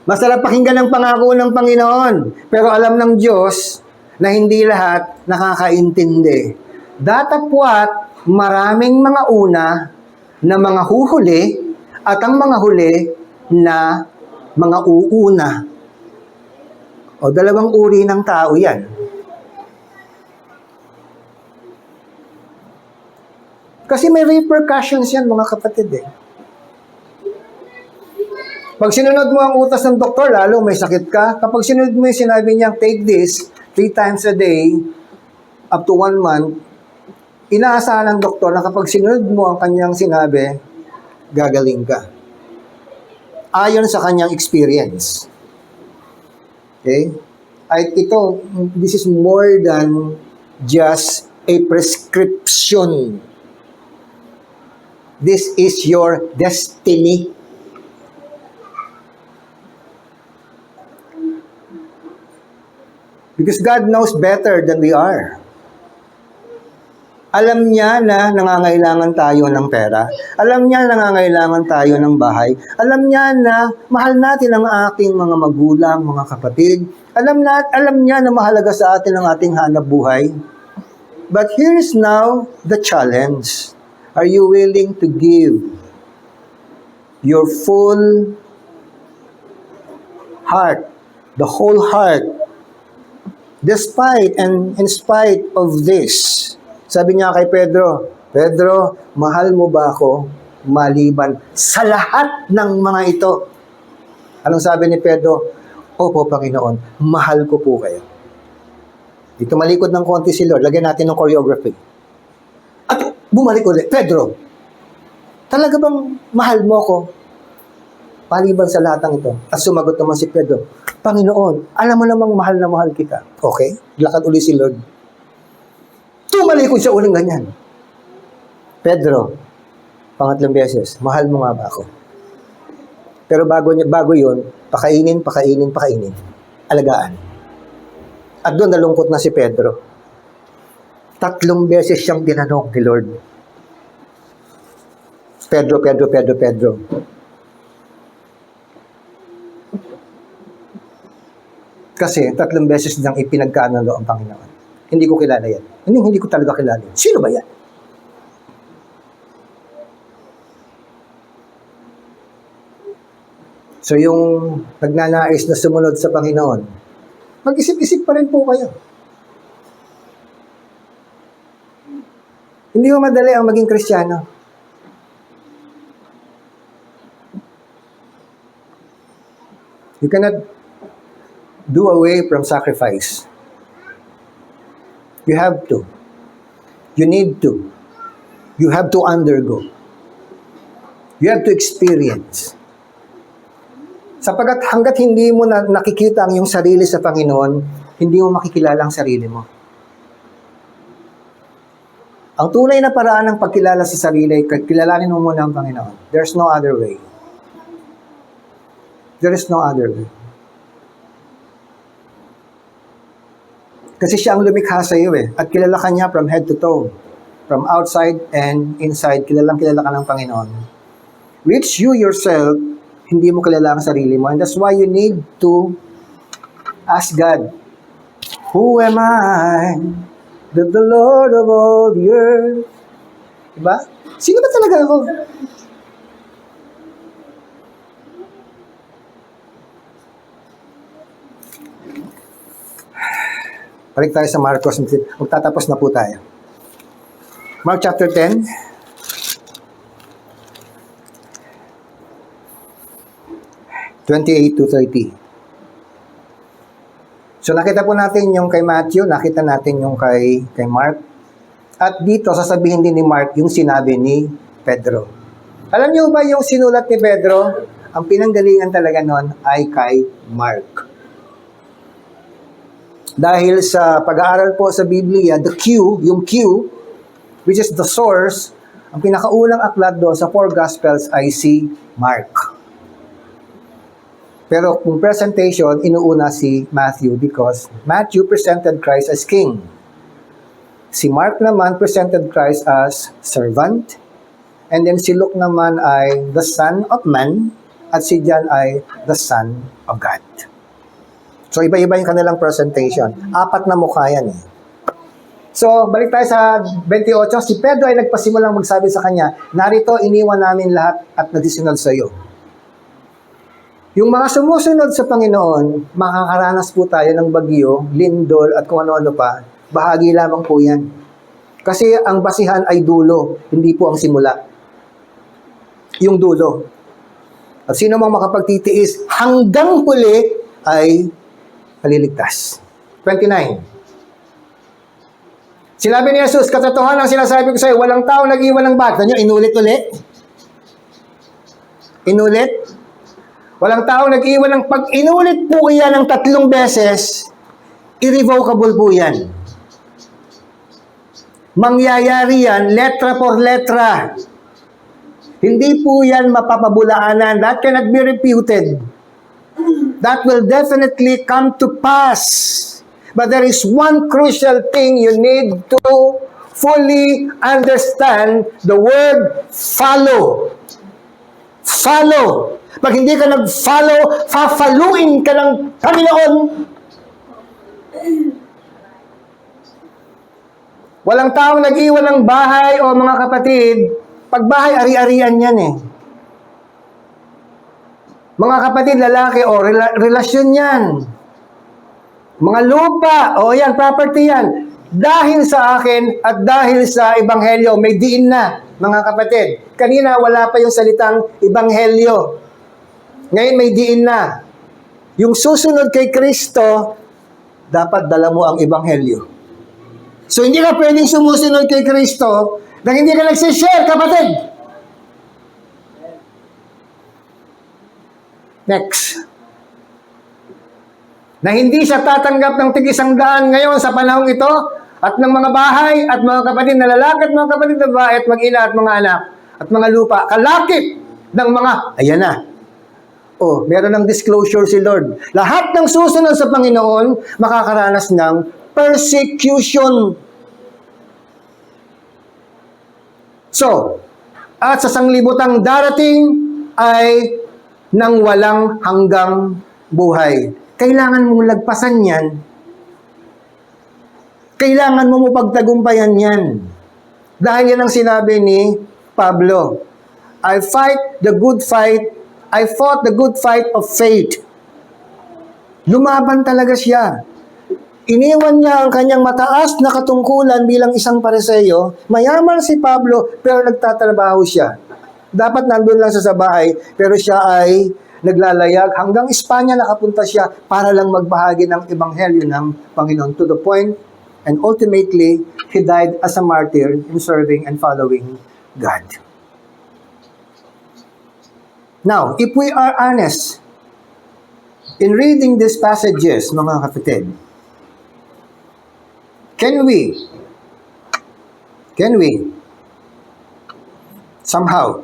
Masarap pakinggan ang pangako ng Panginoon. Pero alam ng Diyos na hindi lahat nakakaintindi. Datapwat, maraming mga una na mga huhuli at ang mga huli na mga uuna. Dalawang uri ng tao yan. Kasi may repercussions yan, mga kapatid Pag sinunod mo ang utas ng doktor, lalo may sakit ka. Kapag sinunod mo yung sinabi niya, take this 3 times a day, up to 1 month, inaasahan ng doktor na kapag sinunod mo ang kanyang sinabi, gagaling ka. Ayon sa kanyang experience. Okay? This is more than just a prescription. This is your destiny. Because God knows better than we are. Alam niya na nangangailangan tayo ng pera. Alam niya na nangangailangan tayo ng bahay. Alam niya na mahal natin ang ating mga magulang, mga kapatid. Alam niya na mahalaga sa atin ang ating hanap buhay. But here is now the challenge. Are you willing to give your full heart, the whole heart, Despite and in spite of this, sabi niya kay Pedro, Pedro, mahal mo ba ako maliban sa lahat ng mga ito? Anong sabi ni Pedro? Opo, Panginoon, mahal ko po kayo. Dito malikod ng konti si Lord, lagyan natin ng choreography. At bumalik ulit, Pedro, talaga bang mahal mo ko? Paliban sa lahat ng ito. At sumagot naman si Pedro, Panginoon, alam mo namang mahal na mahal kita. Okay, lakad uli si Lord. Tumalikod siya uling ganyan. Pedro, pangatlong beses, mahal mo nga ba ako? Pero bago yun, pakainin. Alagaan. At doon nalungkot na si Pedro. 3 beses siyang tinanong ni Lord. Pedro. Kasi 3 beses nang ipinagkaano ang Panginoon. Hindi ko kilala yan. Hindi ko talaga kilala. Sino ba yan? So yung nagnanais na sumunod sa Panginoon, mag-isip-isip pa rin po kayo. Hindi mo madali ang maging Kristiyano. You cannot do away from sacrifice. You have to. You need to. You have to undergo. You have to experience. Sapagat hanggat hindi mo nakikita ang iyong sarili sa Panginoon, hindi mo makikilala ang sarili mo. Ang tunay na paraan ng pagkilala sa sarili, kilalanin mo muna ang Panginoon. There's no other way. There is no other way. Kasi siya ang lumikha sa iyo At kilala ka niya from head to toe. From outside and inside, kilala ka ng Panginoon. Which you yourself, hindi mo kilala ang sarili mo. And that's why you need to ask God, who am I that the Lord of all the earth? Diba? Sino ba talaga ako? Balik tayo sa Marcos. Magtatapos na po tayo. Mark chapter 10. (28 to 30). So nakita po natin yung kay Matthew, nakita natin yung kay Mark. At dito sasabihin din ni Mark yung sinabi ni Pedro. Alam niyo ba yung sinulat ni Pedro? Ang pinanggalingan talaga nun ay kay Mark. Dahil sa pag-aaral po sa Biblia, yung Q, which is the source, ang pinakaulang aklat doon sa 4 Gospels ay si Mark. Pero kung presentation, inuuna si Matthew because Matthew presented Christ as king. Si Mark naman presented Christ as servant. And then si Luke naman ay the son of man at si John ay the son of God. So iba-iba yung kanilang presentation. 4 na mukha yan So balik tayo sa 28. Si Pedro ay nagpasimulang magsabi sa kanya, narito iniwan namin lahat at nagsisunod sa iyo. Yung mga sumusunod sa Panginoon, makakaranas po tayo ng bagyo, lindol, at kung ano-ano pa. Bahagi lamang po yan. Kasi ang basihan ay dulo, hindi po ang simula. Yung dulo. At sino mang makapagtitiis hanggang huli ay maliligtas. 29. Sinabi ni Jesus, katotohanan ang sinasabi ko sa iyo, walang tao nag-iwan ng bata. Inulit ulit. Walang tao nag-iwan ng pag inulit po yan ng 3 beses, irrevocable po yan. Mangyayari yan, letra por letra. Hindi po yan mapapabulaanan. That cannot be refuted. That will definitely come to pass. But there is one crucial thing you need to fully understand, the word follow. Follow. Pag hindi ka nag-follow, fafaluin ka ng Panginoon. Walang taong nag-iwan ng bahay o mga kapatid. Pag bahay, ari-arian yan Mga kapatid, lalaki o relasyon yan. Mga lupa, o yan, property yan. Dahil sa akin at dahil sa Ebanghelyo, may diin na, mga kapatid. Kanina, wala pa yung salitang Ebanghelyo. Ngayon, may diin na. Yung susunod kay Kristo, dapat dala mo ang Ebanghelyo. So, hindi ka pwedeng sumusunod kay Kristo na hindi ka nagsishare, kapatid. Next. Na hindi siya tatanggap ng tig-100 ngayon sa panahong ito at ng mga bahay at mga kapatid na lalaki at mga kapatid na babae at mag-ina at mga anak at mga lupa. Kalakip ng mga, ayan na. Oh, meron ng disclosure si Lord. Lahat ng susunod sa Panginoon makakaranas ng persecution. So, at sa sanglibutang darating ay nang walang hanggang buhay. Kailangan mong lagpasan yan. Kailangan mo pagtagumpayan yan. Dahil yan ang sinabi ni Pablo. I fought the good fight of faith. Lumaban talaga siya. Iniwan niya ang kanyang mataas na katungkulan bilang isang Pariseo. Mayaman si Pablo, pero nagtatrabaho siya. Dapat nandun lang sa bahay, pero siya ay naglalayag. Hanggang Espanya nakapunta siya para lang magbahagi ng Ebanghelyo ng Panginoon to the point, and ultimately, he died as a martyr in serving and following God. Now, if we are honest in reading these passages, mga kapatid, can we somehow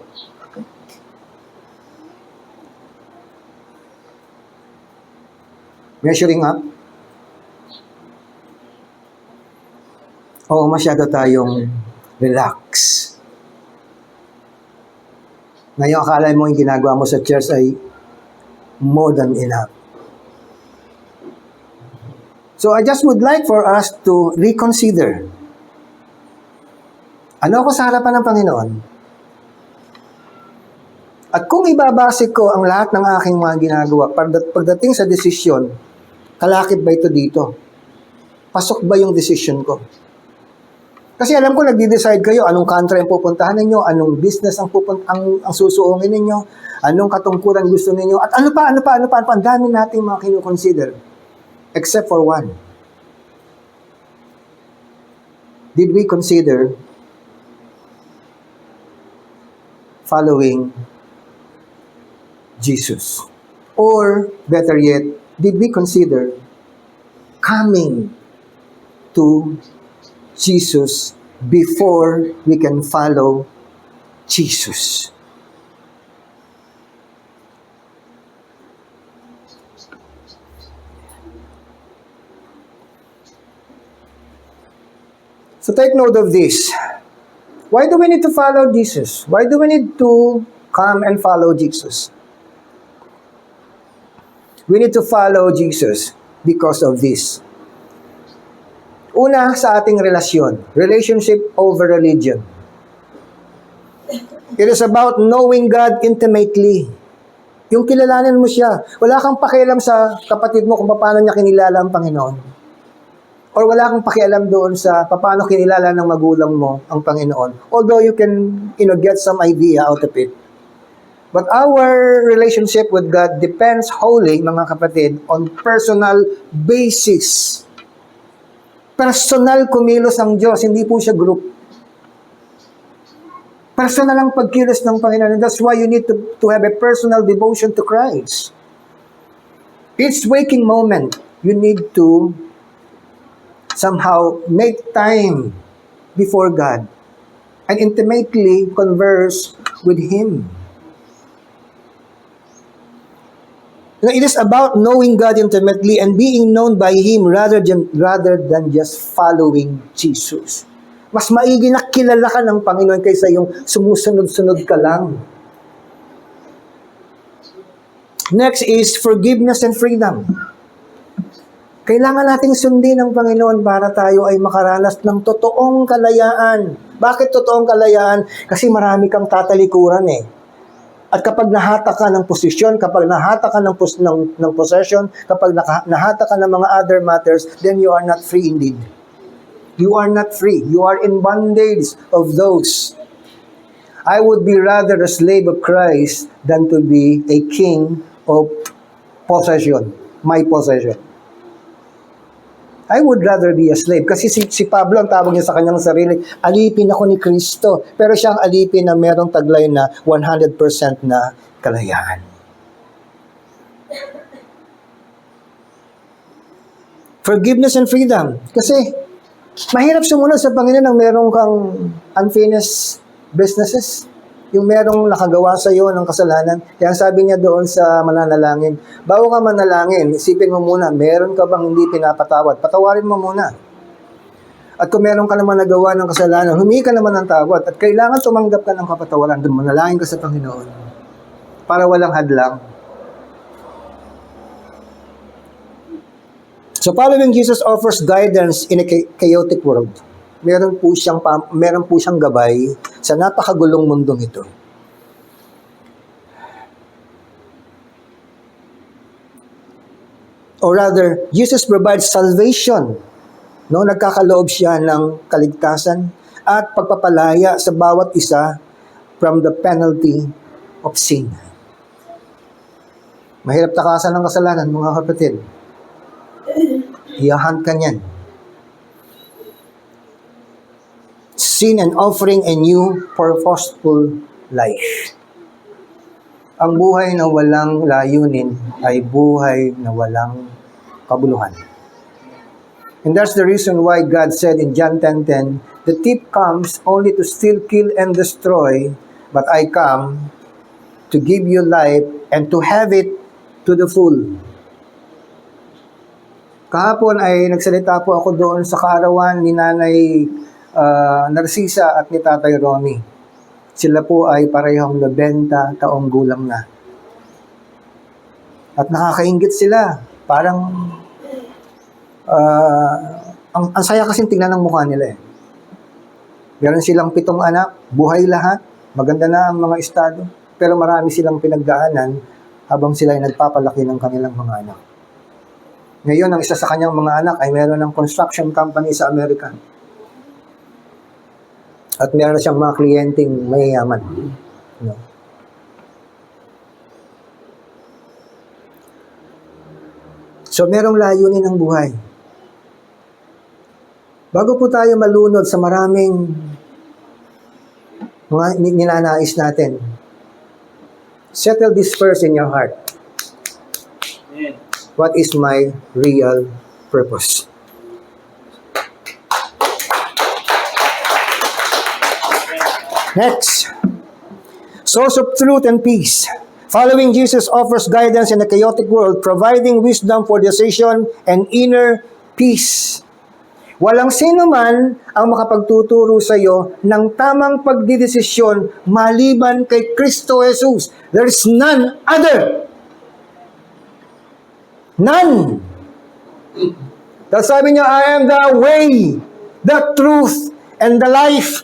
measuring up? O masyado tayong relax? Ngayon, akala mo yung ginagawa mo sa church ay more than enough. So, I just would like for us to reconsider. Ano ako sa harapan ng Panginoon? At kung ibabase ko ang lahat ng aking mga ginagawa, pagdating sa desisyon, kalakip ba ito dito? Pasok ba yung decision ko? Kasi alam ko, nagde-decide kayo anong country ang pupuntahan ninyo, anong business ang susuungin ninyo, anong katungkulan gusto ninyo, at ano pa, ang dami nating mga kinukonsider. Except for one. Did we consider following Jesus? Or, better yet, did we consider coming to Jesus before we can follow Jesus? So take note of this. Why do we need to follow Jesus? Why do we need to come and follow Jesus? We need to follow Jesus because of this. Una, sa ating relasyon. Relationship over religion. It is about knowing God intimately. Yung kilalanin mo siya. Wala kang pakialam sa kapatid mo kung paano niya kinilala ang Panginoon. Or wala kang pakialam doon sa paano kinilala ng magulang mo ang Panginoon. Although you can, get some idea out of it. But our relationship with God depends wholly, mga kapatid, on personal basis. Personal kumilos ang Diyos, hindi po siya group. Personal ang pagkilos ng Panginoon. And that's why you need to have a personal devotion to Christ. Each waking moment, you need to somehow make time before God and intimately converse with Him. It is about knowing God intimately and being known by Him rather than just following Jesus. Mas maigi na kilala ka ng Panginoon kaysa yung sumusunod-sunod ka lang. Next is forgiveness and freedom. Kailangan nating sundin ng Panginoon para tayo ay makaranas ng totoong kalayaan. Bakit totoong kalayaan? Kasi marami kang tatalikuran eh. At kapag nahata ka ng posisyon, kapag nahata ka ng possession, kapag nahata ka ng mga other matters, then you are not free indeed. You are not free. You are in bondage of those. I would be rather a slave of Christ than to be a king of possession, my possession. I would rather be a slave. Kasi si Pablo, ang tawag niya sa kanyang sarili, alipin ako ni Kristo. Pero siyang alipin na merong taglay na 100% na kalayaan. Forgiveness and freedom. Kasi mahirap sumunod sa Panginoon nang merong kang unfinished businesses. Yung merong nakagawa sa iyo ng kasalanan. Kaya sabi niya doon sa mananalangin, bago ka manalangin, isipin mo muna, meron ka bang hindi pinapatawad? Patawarin mo muna. At kung meron ka naman nagawa ng kasalanan, humingi ka naman ng tawad. At kailangan tumanggap ka ng kapatawaran. Doon manalangin ka sa Panginoon. Para walang hadlang. So following Jesus offers guidance in a chaotic world. Meron po siyang gabay sa napakagulong mundong ito. Or rather, Jesus provides salvation. No, nagkakaloob siya ng kaligtasan at pagpapalaya sa bawat isa from the penalty of sin. Mahirap takasan ng kasalanan, mga kapatid. Iyahan ka niyan. Sin and offering a new purposeful life. Ang buhay na walang layunin ay buhay na walang kabuluhan. And that's the reason why God said in John 10:10, "The thief comes only to steal, kill, and destroy, but I come to give you life and to have it to the full." Kahapon ay nagsalita po ako doon sa kaarawan ni Nanay Narcisa at ni Tatay Ronnie. Sila po ay parehong 90 taong gulang na. At nakakaingit sila. Parang ang saya kasing tingnan ng mukha nila eh. Meron silang 7 anak, buhay lahat, maganda na ang mga estado, pero marami silang pinagdaanan habang sila ay nagpapalaki ng kanilang mga anak. Ngayon, ang isa sa kanyang mga anak ay meron ng construction company sa Amerika. At meron siyang mga kliyenteng mayayaman. No? So, merong layunin ng buhay. Bago po tayo malunod sa maraming mga ninanais natin, settle this first in your heart. Amen. What is my real purpose? Next, source of truth and peace. Following Jesus offers guidance in a chaotic world, providing wisdom for decision and inner peace. Walang sino man ang makapagtuturo sa iyo ng tamang pagdidesisyon maliban kay Kristo Jesus. There is none other. None. Dahil sabi niya, I am the way, the truth, and the life.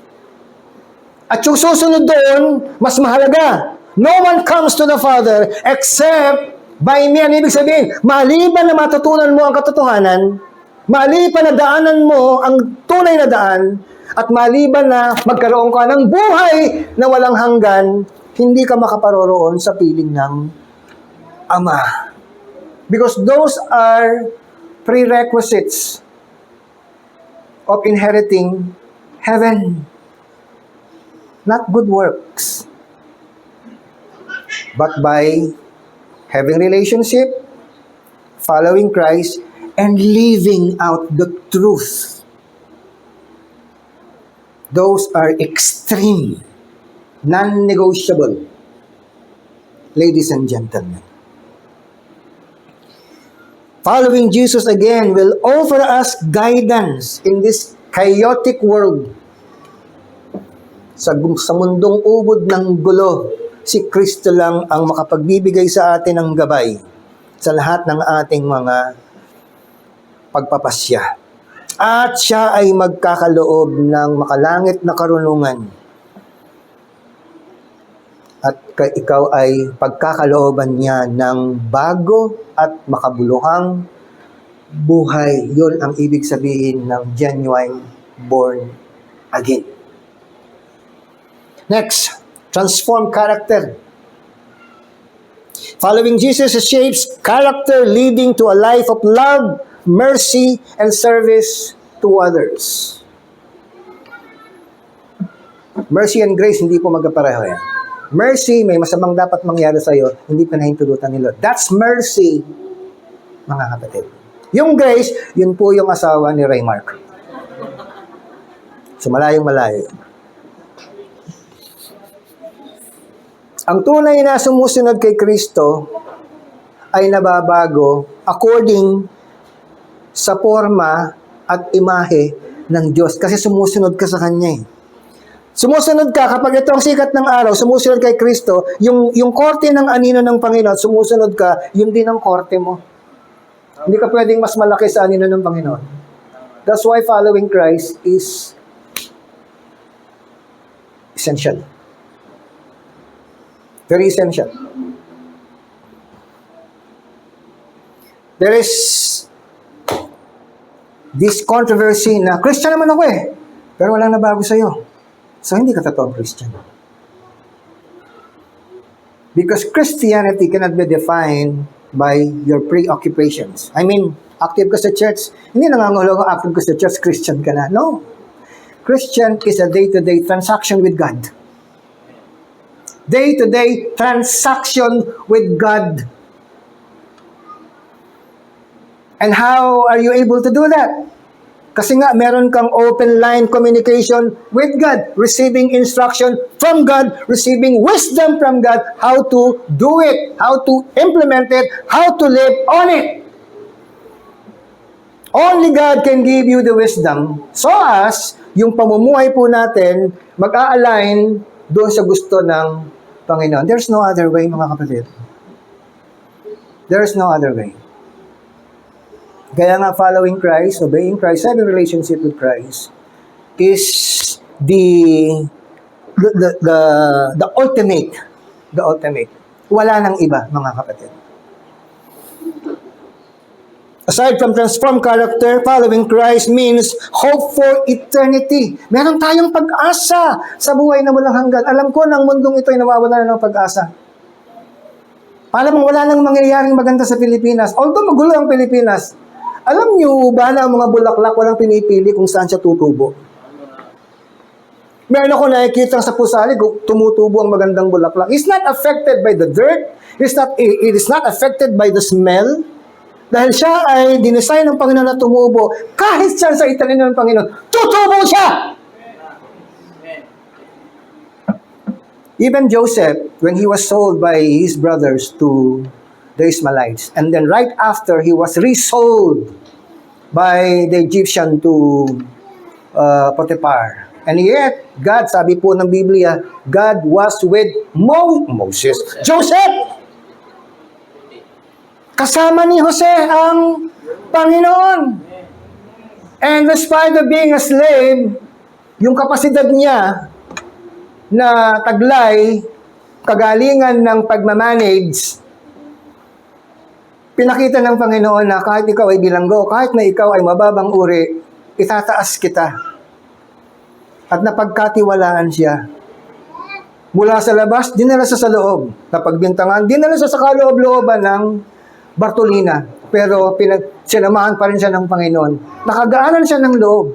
At yung susunod doon, mas mahalaga. No one comes to the Father except by me. Ang ibig sabihin, maliban na matutunan mo ang katotohanan, maliban na daanan mo ang tunay na daan, at maliban na magkaroon ka ng buhay na walang hanggan, hindi ka makaparoroon sa piling ng Ama. Because those are prerequisites of inheriting heaven. Not good works, but by having relationship, following Christ, and living out the truth. Those are extreme, non-negotiable, ladies and gentlemen. Following Jesus again will offer us guidance in this chaotic world. Sa mundong ubod ng gulo, si Kristo lang ang makapagbibigay sa atin ng gabay sa lahat ng ating mga pagpapasya. At siya ay magkakaloob ng makalangit na karunungan. at ikaw ay pagkakalooban niya ng bago at makabuluhang buhay. Yun ang ibig sabihin ng genuine born again. Next, transform character. Following Jesus shapes character leading to a life of love, mercy, and service to others. Mercy and grace, hindi po magkapareho yan. Mercy, may masamang dapat mangyari sa'yo, hindi pa nahintulutan ni Lord. That's mercy, mga kapatid. Yung grace, yun po yung asawa ni Raymark. So, malayong-malayo. Ang tunay na sumusunod kay Kristo ay nababago according sa forma at imahe ng Diyos. Kasi sumusunod ka sa Kanya eh. Sumusunod ka, kapag ito ang sikat ng araw, sumusunod kay Kristo, yung korte ng anino ng Panginoon, sumusunod ka, yun din ang korte mo. Hindi ka pwedeng mas malaki sa anino ng Panginoon. That's why following Christ is essential. Very essential. There is this controversy na, Christian naman ako eh, pero walang nabago sa'yo. So, hindi ka totoong Christian. Because Christianity cannot be defined by your preoccupations. I mean, active ka sa church, hindi nangangahulugan active ka sa church, Christian ka na. No. Christian is a day-to-day transaction with God. Day-to-day transaction with God. And how are you able to do that? Kasi nga, meron kang open line communication with God, receiving instruction from God, receiving wisdom from God, how to do it, how to implement it, how to live on it. Only God can give you the wisdom so as yung pamumuhay po natin mag-a-align doon sa gusto ng Panginoon. There's no other way, mga kapatid. There's no other way. Kaya nga following Christ, obeying Christ, having relationship with Christ is the ultimate. The ultimate. Wala nang iba, mga kapatid. Aside from transformed character, following Christ means hope for eternity. Meron tayong pag-asa sa buhay na walang hanggan. Alam ko, ng mundong ito ay nawawala na ng pag-asa. Alam mo, wala nang mangyayaring maganda sa Pilipinas. Although magulo ang Pilipinas, alam niyo ba na ang mga bulaklak walang pinipili kung saan siya tutubo? Meron ako nakikita sa pusali kung tumutubo ang magandang bulaklak. It's not affected by the dirt. It is not affected by the smell. Dahil siya ay dinesign ng Panginoon na tumubo. Kahit siya sa itanin ng Panginoon, tutubo siya! Even Joseph, when he was sold by his brothers to the Ishmaelites, and then right after, he was resold by the Egyptian to Potiphar. And yet, God, sabi po ng Biblia, God was with Moses. Joseph! Kasama ni Jose ang Panginoon. And despite of being a slave, yung kapasidad niya na taglay, kagalingan ng pagmamanage, pinakita ng Panginoon na kahit ikaw ay bilanggo, kahit na ikaw ay mababang uri, itataas kita. At napagkatiwalaan siya. Mula sa labas, dinala siya sa loob. Napagbintangan, dinala siya sa kaloob-looban ng Bartolina. Pero sinamahan pa rin siya ng Panginoon. Nakagaanan siya ng loob.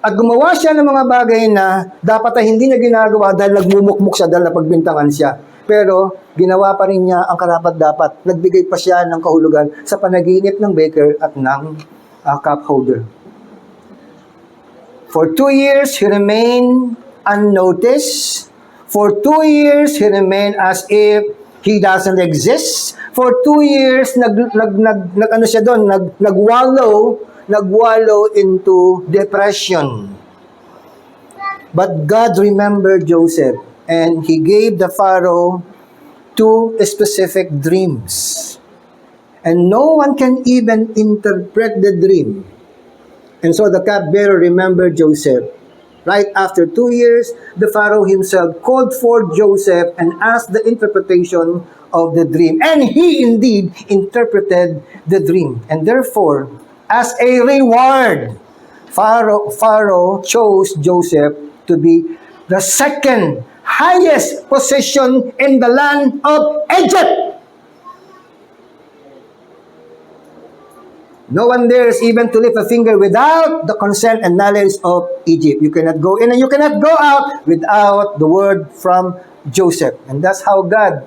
At gumawa siya ng mga bagay na dapat ay hindi niya ginagawa dahil nagmumukmuk siya, dahil napagbintangan siya. Pero ginawa pa rin niya ang karapat-dapat. Nagbigay pa siya ng kahulugan sa panaginip ng baker at ng cup holder. For 2 years, he remained unnoticed. For 2 years, he remained as if he doesn't exist. For 2 years, nagwallow into depression. But God remembered Joseph, and He gave the Pharaoh 2 specific dreams. And no one can even interpret the dream. And so the cupbearer remembered Joseph, Right after 2 years, the Pharaoh himself called for Joseph and asked the interpretation of the dream. And he indeed interpreted the dream. And therefore, as a reward, Pharaoh chose Joseph to be the second highest position in the land of Egypt. No one dares even to lift a finger without the consent and knowledge of Egypt. You cannot go in and you cannot go out without the word from Joseph. And that's how God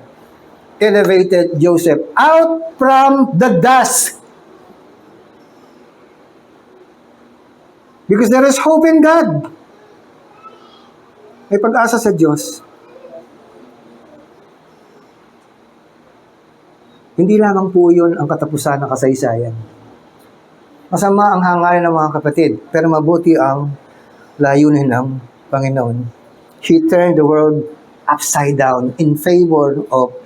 elevated Joseph out from the dust. Because there is hope in God. May pag-asa sa Diyos. Hindi lamang po yun ang katapusan ng kasaysayan. Masama ang hangarin ng mga kapatid, pero mabuti ang layunin ng Panginoon. He turned the world upside down in favor of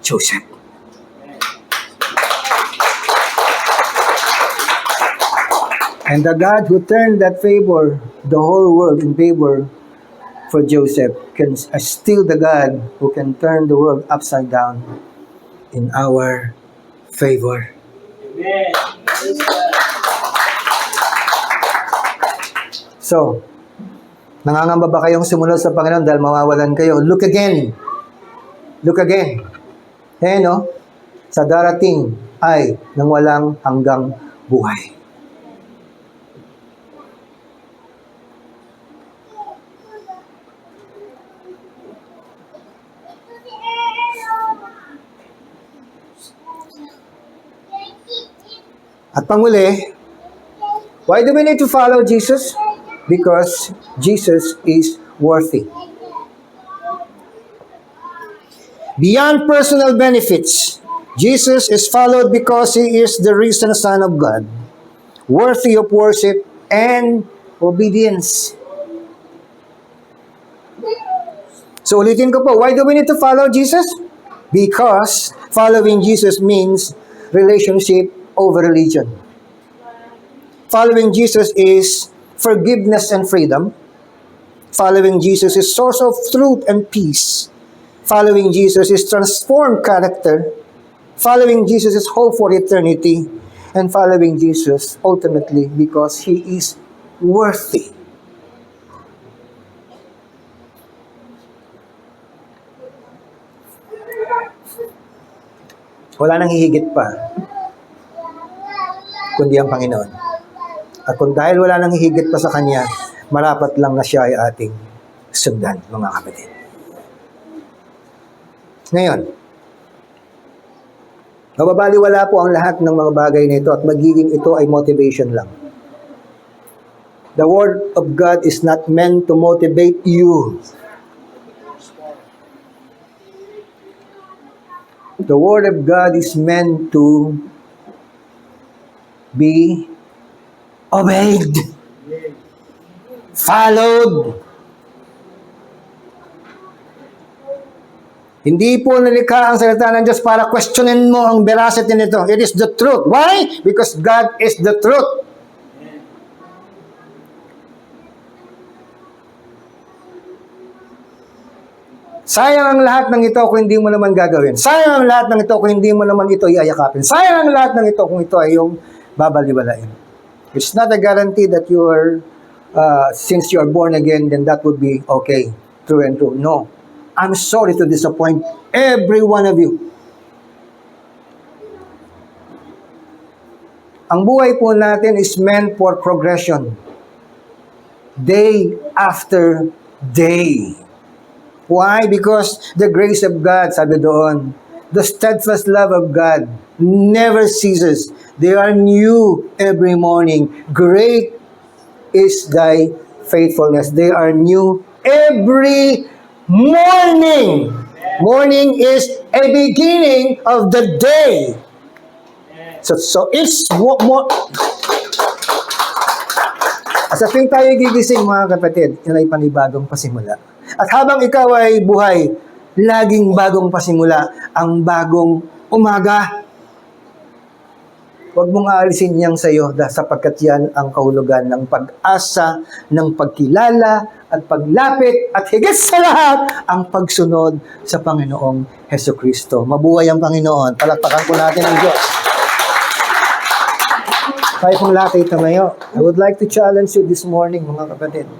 Joseph. And the God who turned that favor, the whole world in favor for Joseph, is still the God who can turn the world upside down in our favor. Amen. So, nangangamba ba kayong sumunod sa Panginoon dahil mawawalan kayo? Look again. Look again. No? Sa darating ay nang walang hanggang buhay. At panguli, why do we need to follow Jesus? Because Jesus is worthy. Beyond personal benefits, Jesus is followed because He is the risen Son of God, worthy of worship and obedience. So ulitin ko po, why do we need to follow Jesus? Because following Jesus means relationship over religion. Following Jesus is forgiveness and freedom. Following Jesus is source of truth and peace. Following Jesus is transformed character. Following Jesus is hope for eternity. And following Jesus ultimately because He is worthy. Wala nang hihigit pa kundi ang Panginoon. At kung dahil wala nang hihigit pa sa Kanya, marapat lang na Siya ay ating sundan, mga kapatid. Ngayon, mababaliwala po ang lahat ng mga bagay na ito at magiging ito ay motivation lang. The Word of God is not meant to motivate you. The Word of God is meant to be obeyed, followed. Hindi po nalikha ang salita ng Diyos para questionin mo ang veracity nito. It is the truth. Why? Because God is the truth. Sayang ang lahat ng ito kung hindi mo naman gagawin. Sayang ang lahat ng ito kung hindi mo naman ito iayakapin. Sayang ang lahat ng ito kung ito ay yung babaliwalain. It's not a guarantee that you are, since you are born again, then that would be okay, true and true. No. I'm sorry to disappoint every one of you. Ang buhay po natin is meant for progression. Day after day. Why? Because the grace of God, sabi doon, the steadfast love of God never ceases. They are new every morning. Great is thy faithfulness. They are new every morning. Morning is a beginning of the day. So it's more. Sa tuwing tayo gigising, mga kapatid, yun ay panibagong pasimula. At habang ikaw ay buhay, laging bagong pasimula ang bagong umaga. Huwag mong aalisin niyang sa iyo sapagkat yan ang kahulugan ng pag-asa, ng pagkilala at paglapit at higit sa lahat ang pagsunod sa Panginoong Heso Kristo. Mabuhay ang Panginoon. Palakpakan po natin ang Diyos. Tayo pong lahat ay tumayo. I would like to challenge you this morning, mga kapatid.